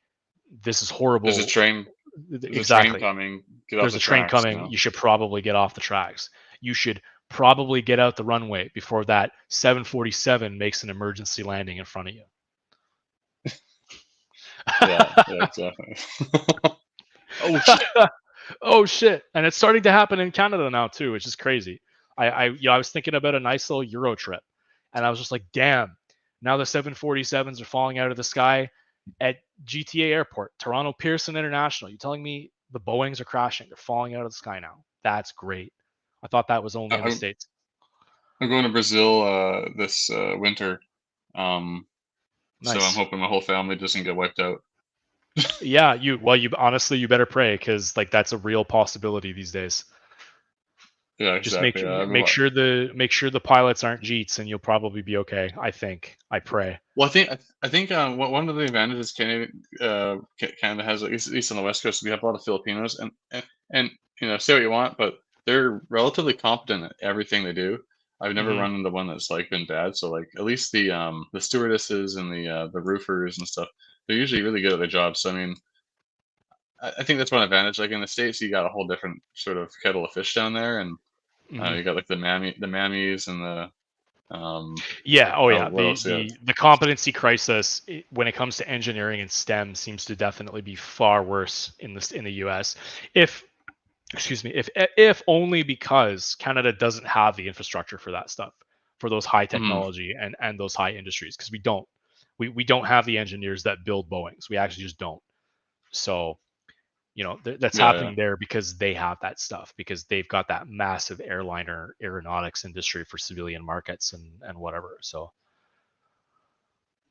this is There's a horrible. train. There's a train Exactly. coming. Get off There's the a train tracks. coming. You should probably get off the tracks. You should probably get out the runway before that 747 makes an emergency landing in front of you. Yeah. Yeah. Exactly. Oh shit. Oh shit! And it's starting to happen in Canada now too, which is crazy. I was thinking about a nice little Euro trip, and I was just like, damn. Now the 747s are falling out of the sky at GTA Airport, Toronto Pearson International. You telling me the Boeings are crashing? They're falling out of the sky now. That's great. I thought that was only in the I'm, States. I'm going to Brazil this winter. So I'm Nice. hoping my whole family doesn't get wiped out. Yeah, you honestly you better pray because like that's a real possibility these days. Yeah. Just Exactly. I've been make sure the pilots aren't Jeets, and you'll probably be okay. I think. I pray. Well, I think one of the advantages Canada has, at least on the West Coast, we have a lot of Filipinos, and say what you want, but they're relatively competent at everything they do. I've never Hmm. run into one that's like been bad. So like at least the stewardesses and the roofers and stuff, they're usually really good at their jobs. So I mean, I think that's one advantage. Like in the States, you got a whole different sort of kettle of fish down there, and Hmm. you got like the mammies and Yeah. Oh yeah. what else? Yeah. The competency crisis when it comes to engineering and STEM seems to definitely be far worse in the U.S. If excuse me, if only because Canada doesn't have the infrastructure for that stuff, for those high Mhm. technology and those high industries, because we don't. We don't have the engineers that build Boeings. We actually just don't. So that's Yeah, yeah. happening there because they have that stuff because they've got that massive airliner aeronautics industry for civilian markets and whatever. So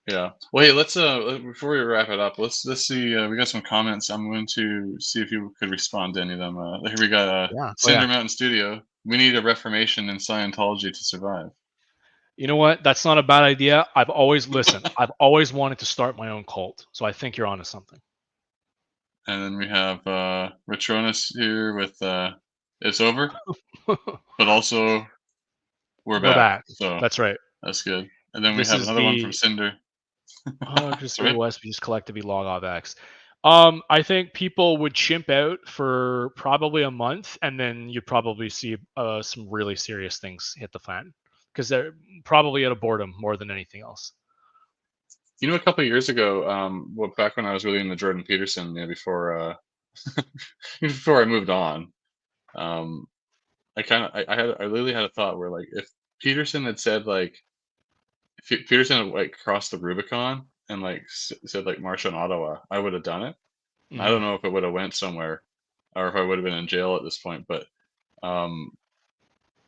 Yeah. Well, hey, let's before we wrap it up, let's see. We got some comments. I'm going to see if you could respond to any of them. Here we got yeah. Oh Cinder yeah. Mountain Studio. We need a reformation in Scientology to survive. You know what? That's not a bad idea. I've always wanted to start my own cult. So I think you're onto something. And then we have Retronus here with it's over, but also we're We're back. back. So That's right. that's good. And then we This have is another one from the Cinder. 100% Sorry. OSP's collectively log off X. I think people would chimp out for probably a month, and then you'd probably see some really serious things hit the fan because they're probably out of boredom more than anything else. A couple of years ago, well, back when I was really into Jordan Peterson, before before I moved on, um, I literally had a thought where like if Peterson had said like if Peterson had like crossed the Rubicon and like said like March on Ottawa, I would have done it. I Hmm. don't know if it would have went somewhere or if I would have been in jail at this point, but um,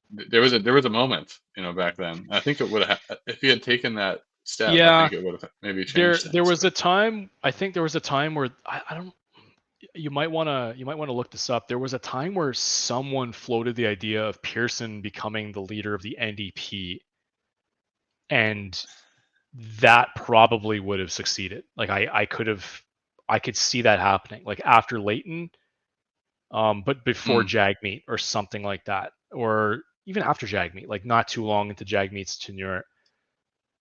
there was a moment back then. I think it would have if he had taken that step. I Yeah, think it would have maybe there changed there things. was a time. I think there was a time where I don't. You might wanna look this up. There was a time where someone floated the idea of Pearson becoming the leader of the NDP, and that probably would have succeeded. Like I could see that happening. Like after Leighton, but before Hmm. Jagmeet or something like that, or even after Jagmeet, like not too long into Jagmeet's tenure.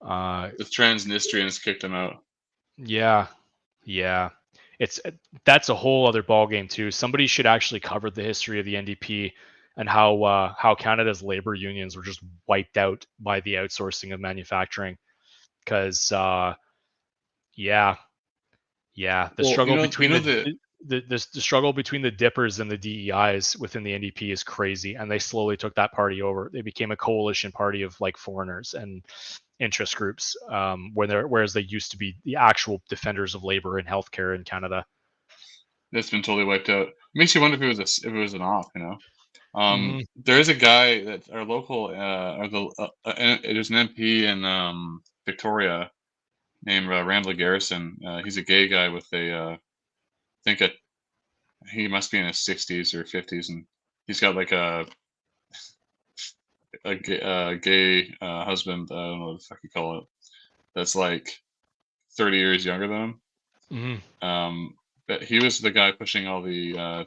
Uh, The Transnistrians kicked him out. yeah, yeah. It's that's a whole other ball game too. Somebody should actually cover the history of the NDP and how Canada's labor unions were just wiped out by the outsourcing of manufacturing. Because yeah, yeah, the Well, struggle between the the struggle between the dippers and the DEIs within the NDP is crazy, and they slowly took that party over. They became a coalition party of like foreigners and interest groups, whereas they used to be the actual defenders of labor and healthcare in Canada. that's been totally wiped out. Makes you wonder if it was an op. Hmm. There is a guy that our local, or there's an MP in Victoria named Randall Garrison. He's a gay guy with I think he must be in his 60s or 50s, and he's got like a gay husband. I don't know what the fuck you call it. That's like 30 years younger than him. But he was the guy pushing all the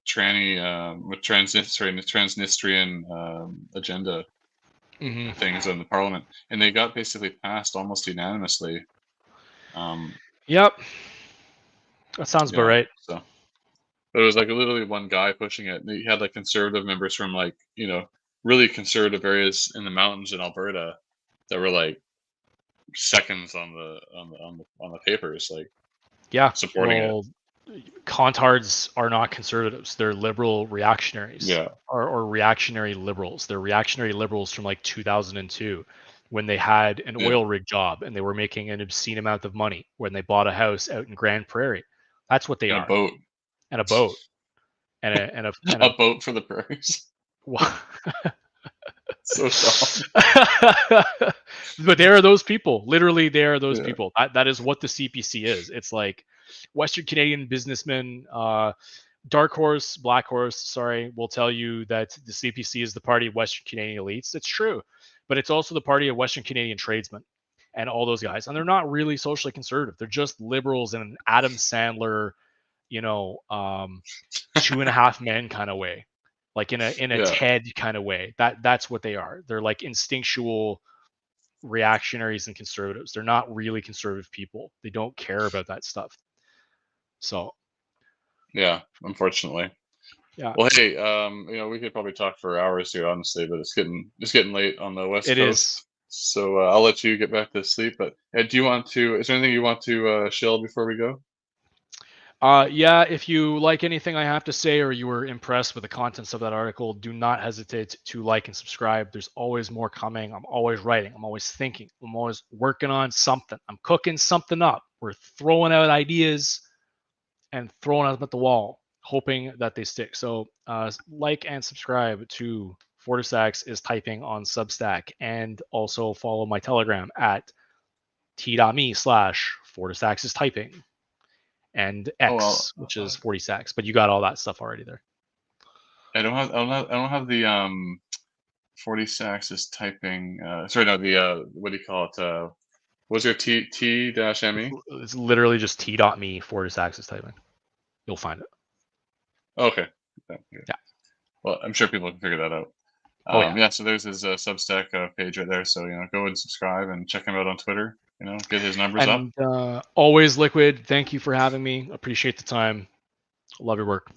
Transnistrian agenda things in the parliament, and they got basically passed almost unanimously. Yep, that sounds about right. So, but it was like literally one guy pushing it. And he had like conservative members from like really conservative areas in the mountains in Alberta that were like seconds on the papers, like supporting it. Contards are not conservatives. They're liberal reactionaries. Yeah. Or reactionary liberals. They're reactionary liberals from like 2002 when they had an oil rig job and they were making an obscene amount of money when they bought a house out in Grand Prairie. That's what they are. A boat. And a boat. And a boat for the prairies. So dumb. But there are those people. Literally, there are those people. That is what the CPC is. It's like Western Canadian businessmen, dark horse, black horse, sorry, will tell you that the CPC is the party of Western Canadian elites. It's true. But it's also the party of Western Canadian tradesmen and all those guys. And they're not really socially conservative. They're just liberals in an Adam Sandler, 2.5 Men kind of way. Like in a TED kind of way. That's what they are. They're like instinctual reactionaries and conservatives. They're not really conservative people. They don't care about that stuff. So yeah, unfortunately. Yeah. Well, hey, we could probably talk for hours here, honestly, but it's getting late on the West Coast. Is. So I'll let you get back to sleep. But is there anything you want to shill before we go? Yeah, if you like anything I have to say or you were impressed with the contents of that article, do not hesitate to like and subscribe. There's always more coming. I'm always writing. I'm always thinking. I'm always working on something. I'm cooking something up. We're throwing out ideas and throwing them at the wall, hoping that they stick. So like and subscribe to Fortissax is typing on Substack, and also follow my Telegram at t.me/Fortissax is typing. And X, which is Fortissax, but you got all that stuff already there. I don't have the Fortissax is typing. Sorry, no, the what do you call it? What's your t-me? It's literally just t.me Fortissax is typing. You'll find it. Okay. Yeah. Well, I'm sure people can figure that out. So there's his Substack page right there. So go and subscribe and check him out on Twitter. Get his numbers up. Always Liquid. Thank you for having me. Appreciate the time. Love your work.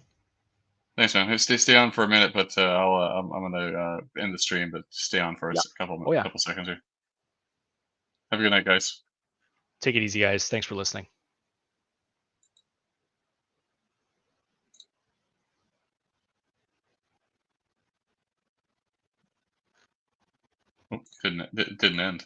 Thanks, man. Stay on for a minute, but I'm gonna end the stream, but stay on for a couple seconds here. Have a good night, guys. Take it easy, guys. Thanks for listening. Didn't end.